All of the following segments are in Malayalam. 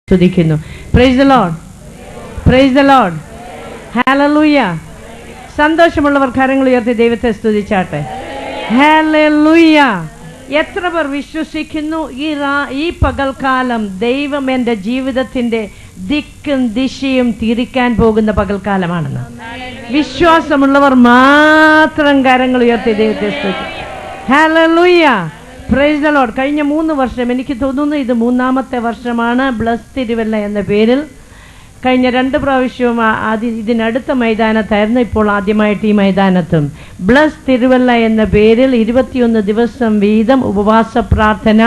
സ്തുതിക്കുന്നു. Praise the lord, praise the lord, hallelujah. സന്തോഷമുള്ളവർ കരങ്ങൾ ഉയർത്തി ദൈവത്തെ സ്തുതിച്ചാട്ടെ. ഹല്ലേലൂയ. എത്ര പേർ വിശ്വസിക്കുന്നു ഈ പകൽക്കാലം ദൈവം എൻ്റെ ജീവിതത്തിൻ്റെ ദിക്കും ദിശയും തിരിക്കാൻ പോകുന്ന പകൽക്കാലമാണെന്ന്? വിശ്വാസമുള്ളവർ മാത്രം കരങ്ങൾ ഉയർത്തി ദൈവത്തെ സ്തുതിക്കും. Hallelujah, praise the Lord. കഴിഞ്ഞ 3 വർഷം, എനിക്ക് തോന്നുന്നു ഇത് 3ാമത്തെ വർഷമാണ്, ബ്ലസ് തിരുവല്ല എന്ന പേരിൽ. കഴിഞ്ഞ 2 പ്രാവശ്യവും ഇതിനടുത്ത മൈതാനത്തായിരുന്നു, ഇപ്പോൾ ആദ്യമായിട്ട് ഈ മൈതാനത്തും ബ്ലസ് തിരുവല്ല എന്ന പേരിൽ 21 ദിവസം വീതം ഉപവാസ പ്രാർത്ഥന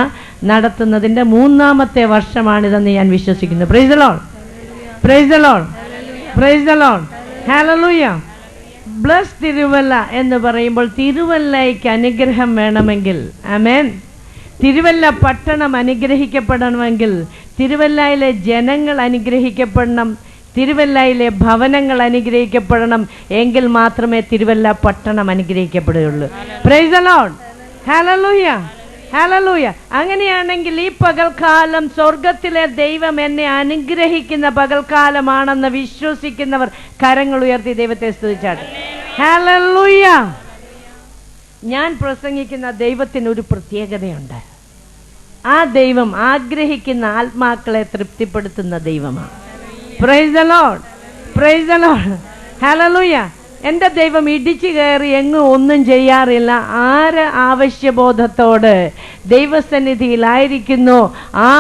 നടത്തുന്നതിൻ്റെ 3ാമത്തെ വർഷമാണിതെന്ന് ഞാൻ വിശ്വസിക്കുന്നു. Price the lord, praise the lord, praise the lord, hallelujah. Bless Thiruvalla എന്ന് പറയുമ്പോൾ തിരുവല്ലയ്ക്ക് അനുഗ്രഹം വേണമെങ്കിൽ, ആമേൻ, തിരുവല്ല പട്ടണം അനുഗ്രഹിക്കപ്പെടണമെങ്കിൽ തിരുവല്ലയിലെ ജനങ്ങൾ അനുഗ്രഹിക്കപ്പെടണം, തിരുവല്ലയിലെ ഭവനങ്ങൾ അനുഗ്രഹിക്കപ്പെടണം, എങ്കിൽ മാത്രമേ തിരുവല്ല പട്ടണം അനുഗ്രഹിക്കപ്പെടുകയുള്ളൂ. Praise the lord, hallelujah, hallelujah. അങ്ങനെയാണെങ്കിൽ ഈ പകൽക്കാലം സ്വർഗത്തിലെ ദൈവം എന്നെ അനുഗ്രഹിക്കുന്ന പകൽക്കാലമാണെന്ന് വിശ്വസിക്കുന്നവർ കരങ്ങൾ ഉയർത്തി ദൈവത്തെ സ്തുതിച്ചാട്ടെ. ഹല്ലേലൂയ. ഞാൻ പ്രസംഗിക്കുന്ന ദൈവത്തിന് ഒരു പ്രത്യേകതയുണ്ട്. ആ ദൈവം ആഗ്രഹിക്കുന്ന ആത്മാക്കളെ തൃപ്തിപ്പെടുത്തുന്ന ദൈവമാണ്. Price the lord, praise the lord, hallelujah. എൻ്റെ ദൈവം ഇടിച്ചു കയറി എങ്ങും ഒന്നും ചെയ്യാറില്ല. ആര് ആവശ്യബോധത്തോട് ദൈവസന്നിധിയിലായിരിക്കുന്നു ആ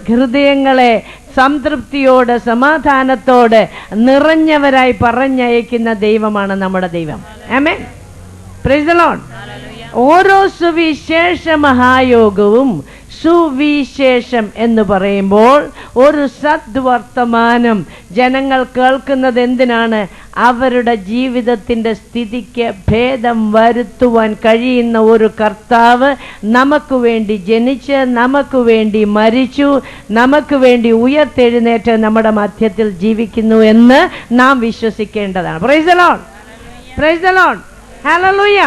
ഹൃദയങ്ങളെ സംതൃപ്തിയോട് സമാധാനത്തോട് നിറഞ്ഞവരായി പറഞ്ഞയക്കുന്ന ദൈവമാണ് നമ്മുടെ ദൈവം. ആമേൻ, പ്രൈസ് ദി ലോർഡ്. ഓരോ സുവിശേഷ മഹായോഗവും, സുവിശേഷം എന്ന് പറയുമ്പോൾ ഒരു സദ്വർത്തമാനം ജനങ്ങൾ കേൾക്കുന്നത് എന്തിനാണ്? അവരുടെ ജീവിതത്തിൻ്റെ സ്ഥിതിക്ക് ഭേദം വരുത്തുവാൻ കഴിയുന്ന ഒരു കർത്താവ് നമുക്ക് വേണ്ടി ജനിച്ച്, നമുക്ക് വേണ്ടി മരിച്ചു, നമുക്ക് വേണ്ടി ഉയർത്തെഴുന്നേറ്റ് നമ്മുടെ മധ്യത്തിൽ ജീവിക്കുന്നു എന്ന് നാം വിശ്വസിക്കേണ്ടതാണ്. Praise the lord, praise the lord, hallelujah.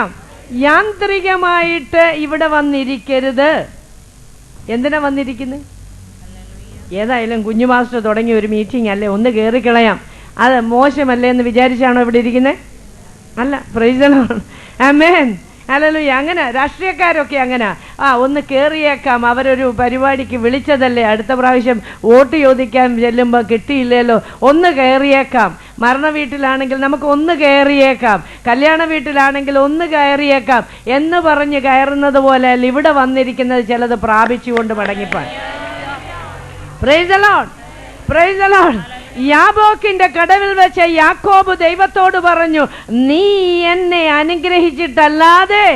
യാന്ത്രികമായിട്ട് ഇവിടെ വന്നിരിക്കരുത്. എന്തിനാ വന്നിരിക്കുന്നത്? ഏതായാലും കുഞ്ഞു മാസ്റ്റർ തുടങ്ങിയ ഒരു മീറ്റിംഗ് അല്ലേ, ഒന്ന് കയറിക്കളയാം, അത് മോശമല്ലേ എന്ന് വിചാരിച്ചാണോ ഇവിടെ ഇരിക്കുന്നത്? അല്ല. Price the lord, amen, hallelujah. അങ്ങനെ രാഷ്ട്രീയക്കാരൊക്കെ അങ്ങനെ ഒന്ന് കയറിയേക്കാം, അവരൊരു പരിപാടിക്ക് വിളിച്ചതല്ലേ, അടുത്ത പ്രാവശ്യം വോട്ട് ചോദിക്കാൻ ചെല്ലുമ്പോൾ കിട്ടിയില്ലല്ലോ, ഒന്ന് കയറിയേക്കാം. മരണ വീട്ടിലാണെങ്കിൽ നമുക്ക് ഒന്ന് കയറിയേക്കാം, കല്യാണ വീട്ടിലാണെങ്കിൽ ഒന്ന് കയറിയേക്കാം എന്ന് പറഞ്ഞ് കയറുന്നത് പോലെ അല്ല ഇവിടെ വന്നിരിക്കുന്നത് ചിലത് പ്രാപിച്ചുകൊണ്ട് മടങ്ങിപ്പോയി. Praise the lord, praise the lord. യാബോക്കിന്റെ കടവിൽ വെച്ച് യാക്കോബ് ദൈവത്തോട് പറഞ്ഞു, നീ എന്നെ അനുഗ്രഹിച്ചിട്ടല്ലാതെ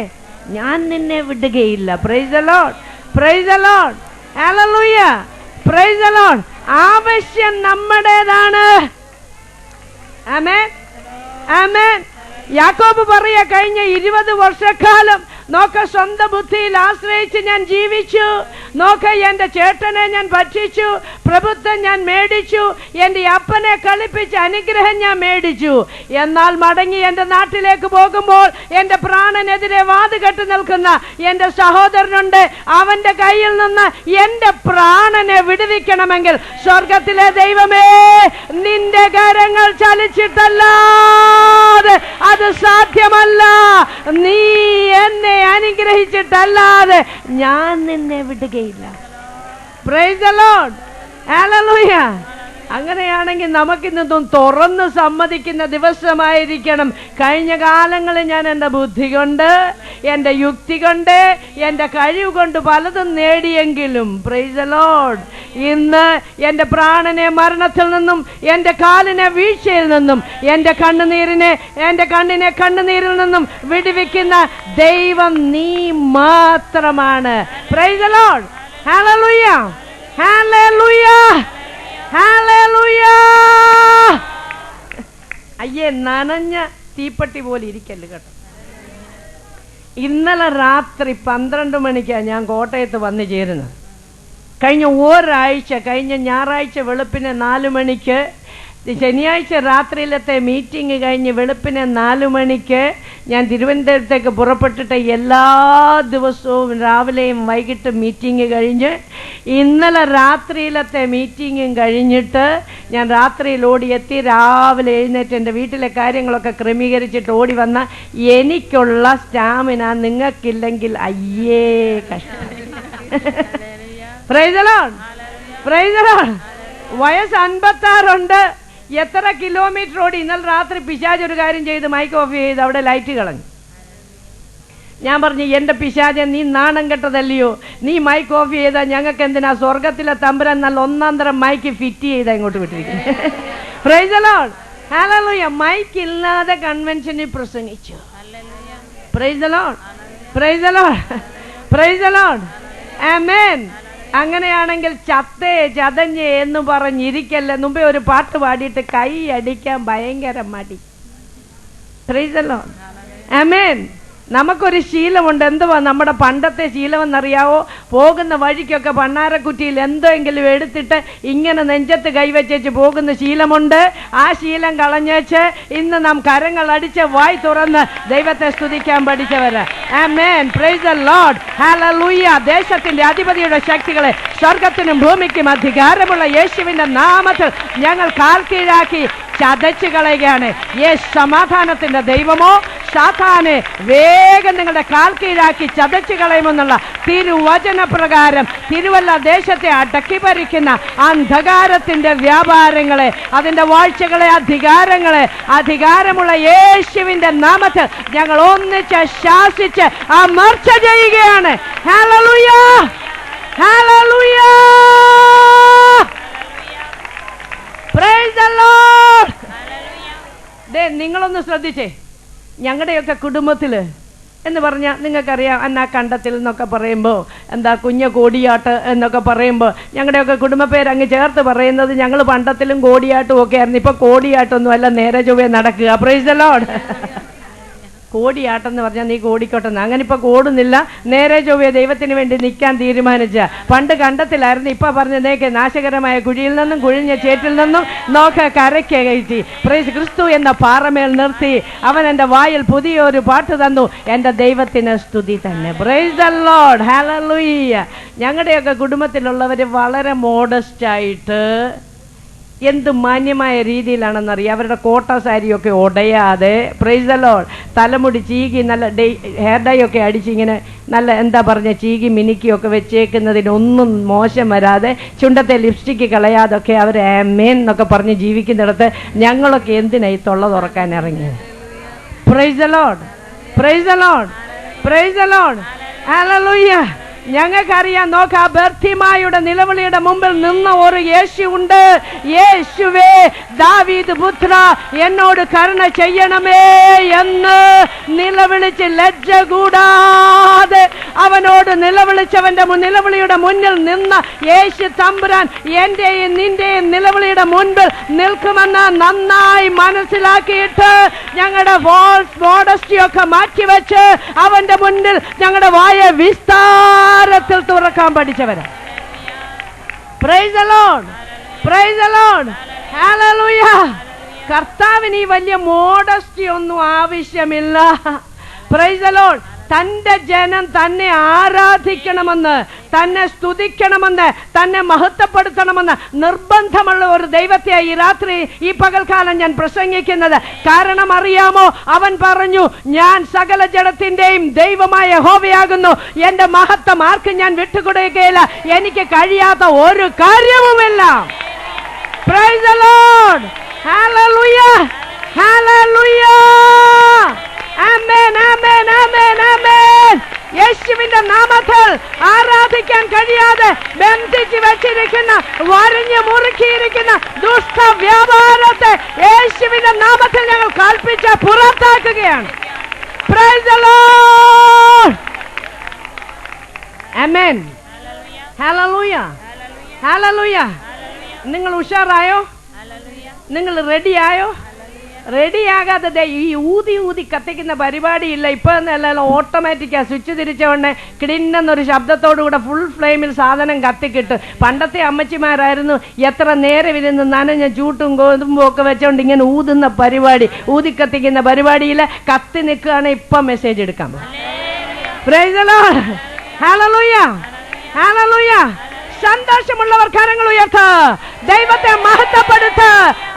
ഞാൻ നിന്നെ വിടുകയില്ല. Praise the lord, praise the lord, hallelujah, praise the lord. ആവശ്യം നമ്മുടേതാണ്. ആമേൻ, ആമേൻ. യാക്കോബ് പറയാ, കഴിഞ്ഞ 20 വർഷക്കാലം നോക്ക സ്വന്തം ബുദ്ധിയിൽ ആശ്രയിച്ച് ഞാൻ ജീവിച്ചു, നോക്ക എന്റെ ചേട്ടനെ ഞാൻ ഭക്ഷിച്ചു, പ്രഭുത്വം ഞാൻ മേടിച്ചു, എന്റെ അപ്പനെ കളിപ്പിച്ച് അനുഗ്രഹം ഞാൻ മേടിച്ചു. എന്നാൽ മടങ്ങി എന്റെ നാട്ടിലേക്ക് പോകുമ്പോൾ എന്റെ പ്രാണനെതിരെ വാതുകെട്ട് നിൽക്കുന്ന എന്റെ സഹോദരനുണ്ട്. അവന്റെ കയ്യിൽ നിന്ന് എന്റെ പ്രാണനെ വിടുവിക്കണമെങ്കിൽ സ്വർഗത്തിലെ ദൈവമേ, നിന്റെ കരങ്ങൾ ചലിച്ചിട്ടല്ലാതെ അത് സാധ്യമല്ല. നീ എന്നെ അനുഗ്രഹിച്ചിട്ടല്ലാതെ ഞാൻ നിന്നെ വിടുകയില്ല. Praise the lord, hallelujah. അങ്ങനെയാണെങ്കിൽ നമുക്കിന്നൊന്നും തുറന്ന് സമ്മതിക്കുന്ന ദിവസമായിരിക്കണം. കഴിഞ്ഞ കാലങ്ങളിൽ ഞാൻ എൻ്റെ ബുദ്ധി കൊണ്ട്, എൻ്റെ യുക്തി കൊണ്ട്, എൻ്റെ കഴിവ് കൊണ്ട് പലതും നേടിയെങ്കിലും പ്രൈസ് ദി ലോർഡ്, ഇന്ന് എൻ്റെ പ്രാണനെ മരണത്തിൽ നിന്നും, എൻ്റെ കാലിനെ വീഴ്ചയിൽ നിന്നും, എൻ്റെ കണ്ണിനെ കണ്ണുനീരിൽ നിന്നും വിടുവിക്കുന്ന ദൈവം നീ മാത്രമാണ്. Price the lord, hallelujah, hallelujah, hallelujah. അയ്യേ, നനഞ്ഞ തീപ്പെട്ടി പോലെ ഇരിക്കല്ല് കേട്ടോ. ഇന്നലെ രാത്രി 12 മണിക്കാണ് ഞാൻ കോട്ടയത്ത് വന്നു ചേരുന്നത്. കഴിഞ്ഞ ഞായറാഴ്ച വെളുപ്പിന് 4 മണിക്ക് ശനിയാഴ്ച രാത്രിയിലത്തെ മീറ്റിംഗ് കഴിഞ്ഞ് വെളുപ്പിന് 4 മണിക്ക് ഞാൻ തിരുവനന്തപുരത്തേക്ക് പുറപ്പെട്ടിട്ട് എല്ലാ ദിവസവും രാവിലെയും വൈകിട്ടും മീറ്റിംഗ് കഴിഞ്ഞ് ഇന്നലെ രാത്രിയിലത്തെ മീറ്റിംഗും കഴിഞ്ഞിട്ട് ഞാൻ രാത്രിയിൽ ഓടിയെത്തി രാവിലെ എഴുന്നേറ്റ് എൻ്റെ വീട്ടിലെ കാര്യങ്ങളൊക്കെ ക്രമീകരിച്ചിട്ട് ഓടി വന്ന എനിക്കുള്ള സ്റ്റാമിന നിങ്ങൾക്കില്ലെങ്കിൽ അയ്യേ കഷ്ടം. Price the lord, praise the Lord. വയസ്സ് 56 എത്ര കിലോമീറ്റർ ഓടി. ഇന്നലെ രാത്രി പിശാച് ഒരു കാര്യം ചെയ്ത് മൈക്ക് ഓഫ് ചെയ്ത് അവിടെ ലൈറ്റ് കളഞ്ഞു. ഞാൻ പറഞ്ഞു, എന്റെ പിശാചൻ, നീ നാണം കെട്ടതല്ലയോ, നീ മൈക്ക് ഓഫ് ചെയ്താൽ ഞങ്ങൾക്ക് എന്തിനാ? സ്വർഗത്തിലെ തമ്പുരാൻ നല്ല 1-ാം തരം മൈക്ക് ഫിറ്റ് ചെയ്താ ഇങ്ങോട്ട് വിട്ടിരിക്കുന്നു. Praise the lord, hallelujah. Mike ഇല്ലാതെ കൺവെൻഷനിൽ പ്രസംഗിച്ചു. Praise the lord, praise the lord, praise the lord. Amen. അങ്ങനെയാണെങ്കിൽ ചത്തേ ചതഞ്ഞേ എന്ന് പറഞ്ഞിരിക്കല്ലേ. മുമ്പേ ഒരു പാട്ട് പാടിയിട്ട് കൈ അടിക്കാൻ ഭയങ്കര മടി. പ്രൈസ് ദി ലോർഡ്, ആമേൻ. നമുക്കൊരു ശീലമുണ്ട്. എന്തുവാ നമ്മുടെ പണ്ടത്തെ ശീലമെന്നറിയാവോ? പോകുന്ന വഴിക്കൊക്കെ പണ്ണാരക്കുറ്റിയിൽ എന്തെങ്കിലും എടുത്തിട്ട് ഇങ്ങനെ നെഞ്ചത്ത് കൈവച്ചേച്ച് പോകുന്ന ശീലമുണ്ട്. ആ ശീലം കളഞ്ഞേച്ച് ഇന്ന് നാം കരങ്ങൾ അടിച്ച് വായി തുറന്ന് ദൈവത്തെ സ്തുതിക്കാൻ പഠിച്ചവര്. ആമേൻ, പ്രൈസ് ദി ലോർഡ്, ഹല്ലേലൂയ. ദേശത്തിന്റെ അധിപതിയുടെ ശക്തികളെ, സ്വർഗത്തിനും ഭൂമിക്കും അധികാരമുള്ള യേശുവിന്റെ നാമത്തിൽ ഞങ്ങൾ കാൽ കീഴാക്കി ചതച്ചു കളയുകയാണ്. യേശു സമാധാനത്തിന്റെ ദൈവമോ, സാത്താനെ വേഗം നിങ്ങളുടെ കാൽ കീഴാക്കി ചതച്ചു കളയുമെന്നുള്ള തിരുവചന പ്രകാരം തിരുവല്ല ദേശത്തെ അടക്കി ഭരിക്കുന്ന അന്ധകാരത്തിന്റെ വ്യാപാരങ്ങളെ, അതിന്റെ വാഴ്ചകളെ, അധികാരമുള്ള യേശുവിന്റെ നാമത്തിൽ ഞങ്ങൾ ഒന്നിച്ച് ശാസിച്ച് അമർച്ച ചെയ്യുകയാണ്. Hallelujah, hallelujah, praise the Lord. നിങ്ങളൊന്ന് ശ്രദ്ധിച്ചേ. ഞങ്ങളുടെയൊക്കെ കുടുംബത്തില് എന്ന് പറഞ്ഞാൽ നിങ്ങൾക്കറിയാം, അന്നാ കണ്ടത്തിൽ എന്നൊക്കെ പറയുമ്പോൾ എന്താ കുഞ്ഞ് കോടിയാട്ട് എന്നൊക്കെ പറയുമ്പോൾ ഞങ്ങളുടെയൊക്കെ കുടുംബ പേര് അങ്ങ് ചേർത്ത് പറയുന്നത് ഞങ്ങൾ പണ്ടത്തിലും കോടിയാട്ടും ഒക്കെ ആയിരുന്നു. ഇപ്പൊ കോടിയാട്ടൊന്നും അല്ല, നേരെ ചൊവ്വേ നടക്കുക. Price the Lord. കോടിയാട്ടെന്ന് പറഞ്ഞാൽ നീ കോടിക്കോട്ടെന്ന്. അങ്ങനെ ഇപ്പൊ കോടുന്നില്ല, നേരെ ചൊവ്വേ ദൈവത്തിന് വേണ്ടി നിൽക്കാൻ തീരുമാനിച്ച. പണ്ട് കണ്ടത്തിലായിരുന്നു, ഇപ്പൊ പറഞ്ഞതേക്ക് നാശകരമായ കുഴിയിൽ നിന്നും കുഴിഞ്ഞ ചേറ്റിൽ നിന്നും നോക്ക കരയ്ക്ക് കയറ്റി. പ്രൈസ് ക്രിസ്തു എന്ന പാറമേൽ നിർത്തി അവൻ എന്റെ വായിൽ പുതിയൊരു പാട്ട് തന്നു. എന്റെ ദൈവത്തിന് സ്തുതി തന്നെ. Price the lord, hallelujah. ഞങ്ങളുടെയൊക്കെ കുടുംബത്തിലുള്ളവര് വളരെ മോഡസ്റ്റ് ആയിട്ട് എന്ത് മാന്യമായ രീതിയിലാണെന്നറിയാം. അവരുടെ കോട്ട സാരിയൊക്കെ ഉടയാതെ, പ്രൈസ് ദി ലോർഡ്, തലമുടി ചീകി നല്ല ഹെയർ ഡൈ ഒക്കെ അടിച്ച് ഇങ്ങനെ നല്ല എന്താ പറഞ്ഞ ചീകി മിനുക്കിയൊക്കെ വെച്ചേക്കുന്നതിനൊന്നും മോശം വരാതെ, ചുണ്ടത്തെ ലിപ്സ്റ്റിക്ക് കളയാതൊക്കെ അവർ ആമേൻ എന്നൊക്കെ പറഞ്ഞ് ജീവിക്കുന്നിടത്ത് ഞങ്ങളൊക്കെ എന്തിനായി തൊള്ള തുറക്കാൻ ഇറങ്ങിയത്? Price the lord, praise the lord, praise the lord, hallelujah. ഞങ്ങൾക്കറിയാം, നോക്ക, ബർത്തിമായുടെ നിലവിളിയുടെ മുമ്പിൽ നിന്ന ഒരു യേശു ഉണ്ട്. യേശുവേ, ദാവീദ് പുത്ര, എന്നോട് കരുണ ചെയ്യണമേ എന്ന് നിലവിളിച്ച് ലജ്ജ കൂടാതെ അവനോട് നിലവിളിച്ചവന്റെ നിലവിളിയുടെ മുന്നിൽ നിന്ന യേശു തമ്പുരാൻ എന്റെയും നിന്റെയും നിലവിളിയുടെ മുൻപിൽ നിൽക്കുമെന്ന് നന്നായി മനസ്സിലാക്കിയിട്ട് ഞങ്ങളുടെ ഫോൾസ് മോഡസ്റ്റി ഒക്കെ മാറ്റിവെച്ച് അവന്റെ മുന്നിൽ ഞങ്ങളുടെ വായ വിസ്താരത്തിൽ തുറക്കാൻ പഠിച്ചവരാ. Praise the lord, praise the lord, hallelujah. കർത്താവിന് ഈ വലിയ മോഡസ്റ്റി ഒന്നും ആവശ്യമില്ല. Praise the lord. തന്റെ ജനം തന്നെ ആരാധിക്കണമെന്ന്, തന്നെ സ്തുതിക്കണമെന്ന്, തന്നെ മഹത്വപ്പെടുത്തണമെന്ന് നിർബന്ധമുള്ള ഒരു ദൈവത്തെ ഈ രാത്രി, ഈ പകൽക്കാലം ഞാൻ പ്രസംഗിക്കുന്നത്. കാരണം അറിയാമോ? അവൻ പറഞ്ഞു, ഞാൻ സകല ജഡത്തിന്റെയും ദൈവമായ യഹോവയാകുന്നു. എന്റെ മഹത്വം ആർക്കും ഞാൻ വിട്ടുകൊടുക്കുകയില്ല. എനിക്ക് കഴിയാത്ത ഒരു കാര്യവുമില്ല. Praise the lord, hallelujah, hallelujah, amen, amen, amen, amen. യേശുവിന്റെ നാമത്തിൽ ആരാധിക്കാൻ കഴിയാതെ ബന്ധിച്ചു വെച്ചിരിക്കുന്ന, വരഞ്ഞു മുറുക്കിയിരിക്കുന്ന ദുഷ്ട വ്യാപാരത്തെ യേശുവിന്റെ നാമത്തിൽ ഞങ്ങൾ കൽപ്പിച്ച് പുറത്താക്കുകയാണ്. Praise the lord, amen, hallelujah, hallelujah. നിങ്ങൾ ഉഷാറായോ? നിങ്ങൾ റെഡിയായോ? റെഡിയാകാതെ ഈ ഊതി ഊതി കത്തിക്കുന്ന പരിപാടിയില്ല. ഇപ്പൊ എന്നല്ല, ഓട്ടോമാറ്റിക്കാ. സ്വിച്ച് തിരിച്ചോണ്ടേ കിടിന്നൊരു ശബ്ദത്തോടുകൂടെ ഫുൾ ഫ്ലെയിമിൽ സാധനം കത്തിക്കിട്ട്. പണ്ടത്തെ അമ്മച്ചിമാരായിരുന്നു എത്ര നേരം ഇരുന്ന് നനഞ്ഞ ചൂട്ടും ഗോതമ്പും ഒക്കെ വെച്ചോണ്ട് ഇങ്ങനെ ഊതുന്ന പരിപാടി, ഊതി കത്തിക്കുന്ന പരിപാടിയില്ല. കത്തി നിൽക്കുകയാണ്. ഇപ്പൊ മെസ്സേജ് എടുക്കാൻ പോകും. Praise the lord. Hallelujah, hallelujah. സന്തോഷമുള്ളവർ കരങ്ങൾ ഉയർത്ത, ദൈവത്തെ മഹത്വപ്പെടുത്ത.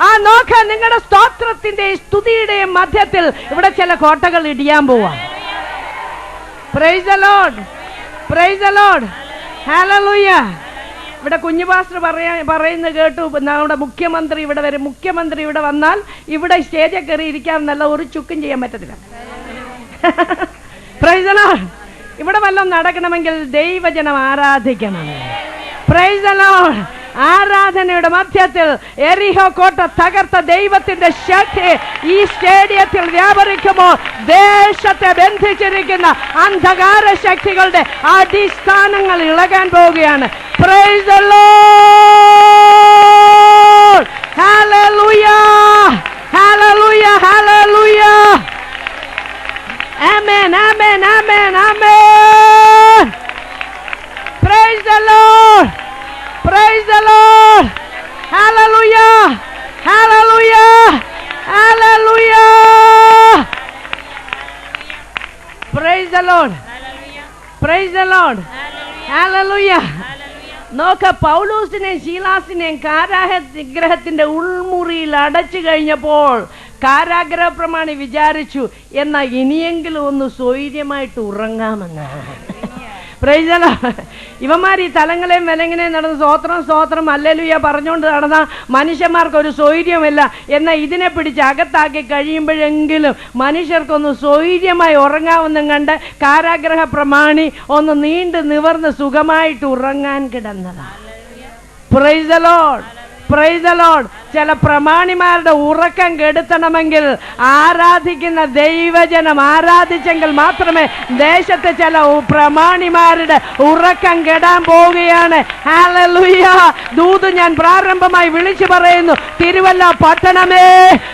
ആ നോക്ക, നിങ്ങളുടെ സ്തോത്രത്തിന്റെയും സ്തുതിയുടെയും മധ്യത്തിൽ ഇവിടെ ചില കോട്ടകൾ ഇടിയാൻ പോവാം. Price the lord, praise the lord, hallelujah. ഇവിടെ കുഞ്ഞു പാസ്റ്റർ പറയുന്നത് കേട്ടു, നമ്മുടെ മുഖ്യമന്ത്രി ഇവിടെ വരും. മുഖ്യമന്ത്രി ഇവിടെ വന്നാൽ ഇവിടെ സ്റ്റേജിൽ കയറി ഇരിക്കാമെന്നല്ല, ഒരു ചുക്കും ചെയ്യാൻ പറ്റത്തില്ല. Praise the lord. ഇവിടെ വല്ലതും നടക്കണമെങ്കിൽ ദൈവജനം ആരാധിക്കണം. Praise the lord. ആരാധനയുടെ മധ്യത്തിൽ എരിഹോ കോട്ട തകർത്ത ദൈവത്തിന്റെ ശക്തി ഈ സ്റ്റേഡിയത്തിൽ വ്യാപരിക്കുമ്പോൾ ദേശത്തെ ബന്ധിച്ചിരിക്കുന്ന അന്ധകാര ശക്തികളുടെ അടിസ്ഥാനങ്ങൾ ഇളകാൻ പോവുകയാണ്. Price the lord. Hallelujah, hallelujah, hallelujah. Amen, amen, amen, amen. Praise the Lord, praise the Lord, hallelujah, hallelujah, hallelujah. Praise the Lord, praise the Lord, hallelujah. നോക്ക, പൗലോസിനെയും ശീലാസിനെയും കാരാഗ്രഹത്തിന്റെ ഉൾമുറിയിൽ അടച്ചു കഴിഞ്ഞപ്പോൾ കാരാഗ്രഹ പ്രമാണി വിചാരിച്ചു, എന്നാ ഇനിയെങ്കിലും ഒന്ന് സ്വൈര്യമായിട്ട് ഉറങ്ങാമെന്ന്. Praise the lord. ഇവന്മാർ ഈ തലങ്ങളെയും വിലങ്ങനെയും നടന്ന് സ്തോത്രം സ്തോത്രം ഹല്ലേലൂയ പറഞ്ഞുകൊണ്ട് നടന്ന മനുഷ്യന്മാർക്കൊരു സ്വൈര്യമില്ല. എന്നാൽ ഇതിനെ പിടിച്ച് അകത്താക്കി കഴിയുമ്പോഴെങ്കിലും മനുഷ്യർക്കൊന്ന് സ്വൈര്യമായി ഉറങ്ങാമെന്നും കണ്ട് കാരാഗ്രഹ പ്രമാണി ഒന്ന് നീണ്ടു നിവർന്ന് സുഖമായിട്ട് ഉറങ്ങാൻ കിടന്നതാണ്. Praise the lord, praise the lord. ചില പ്രമാണിമാരുടെ ഉറക്കം കെടുത്തണമെങ്കിൽ ആരാധിക്കുന്ന ദൈവജനം ആരാധിച്ചെങ്കിൽ മാത്രമേ ദേശത്തെ ചില പ്രമാണിമാരുടെ ഉറക്കം കെടാൻ പോവുകയാണ്. ഹല്ലേലൂയ. ദൂത് ഞാൻ പ്രാരംഭമായി വിളിച്ചു പറയുന്നു, തിരുവല്ല പട്ടണമേ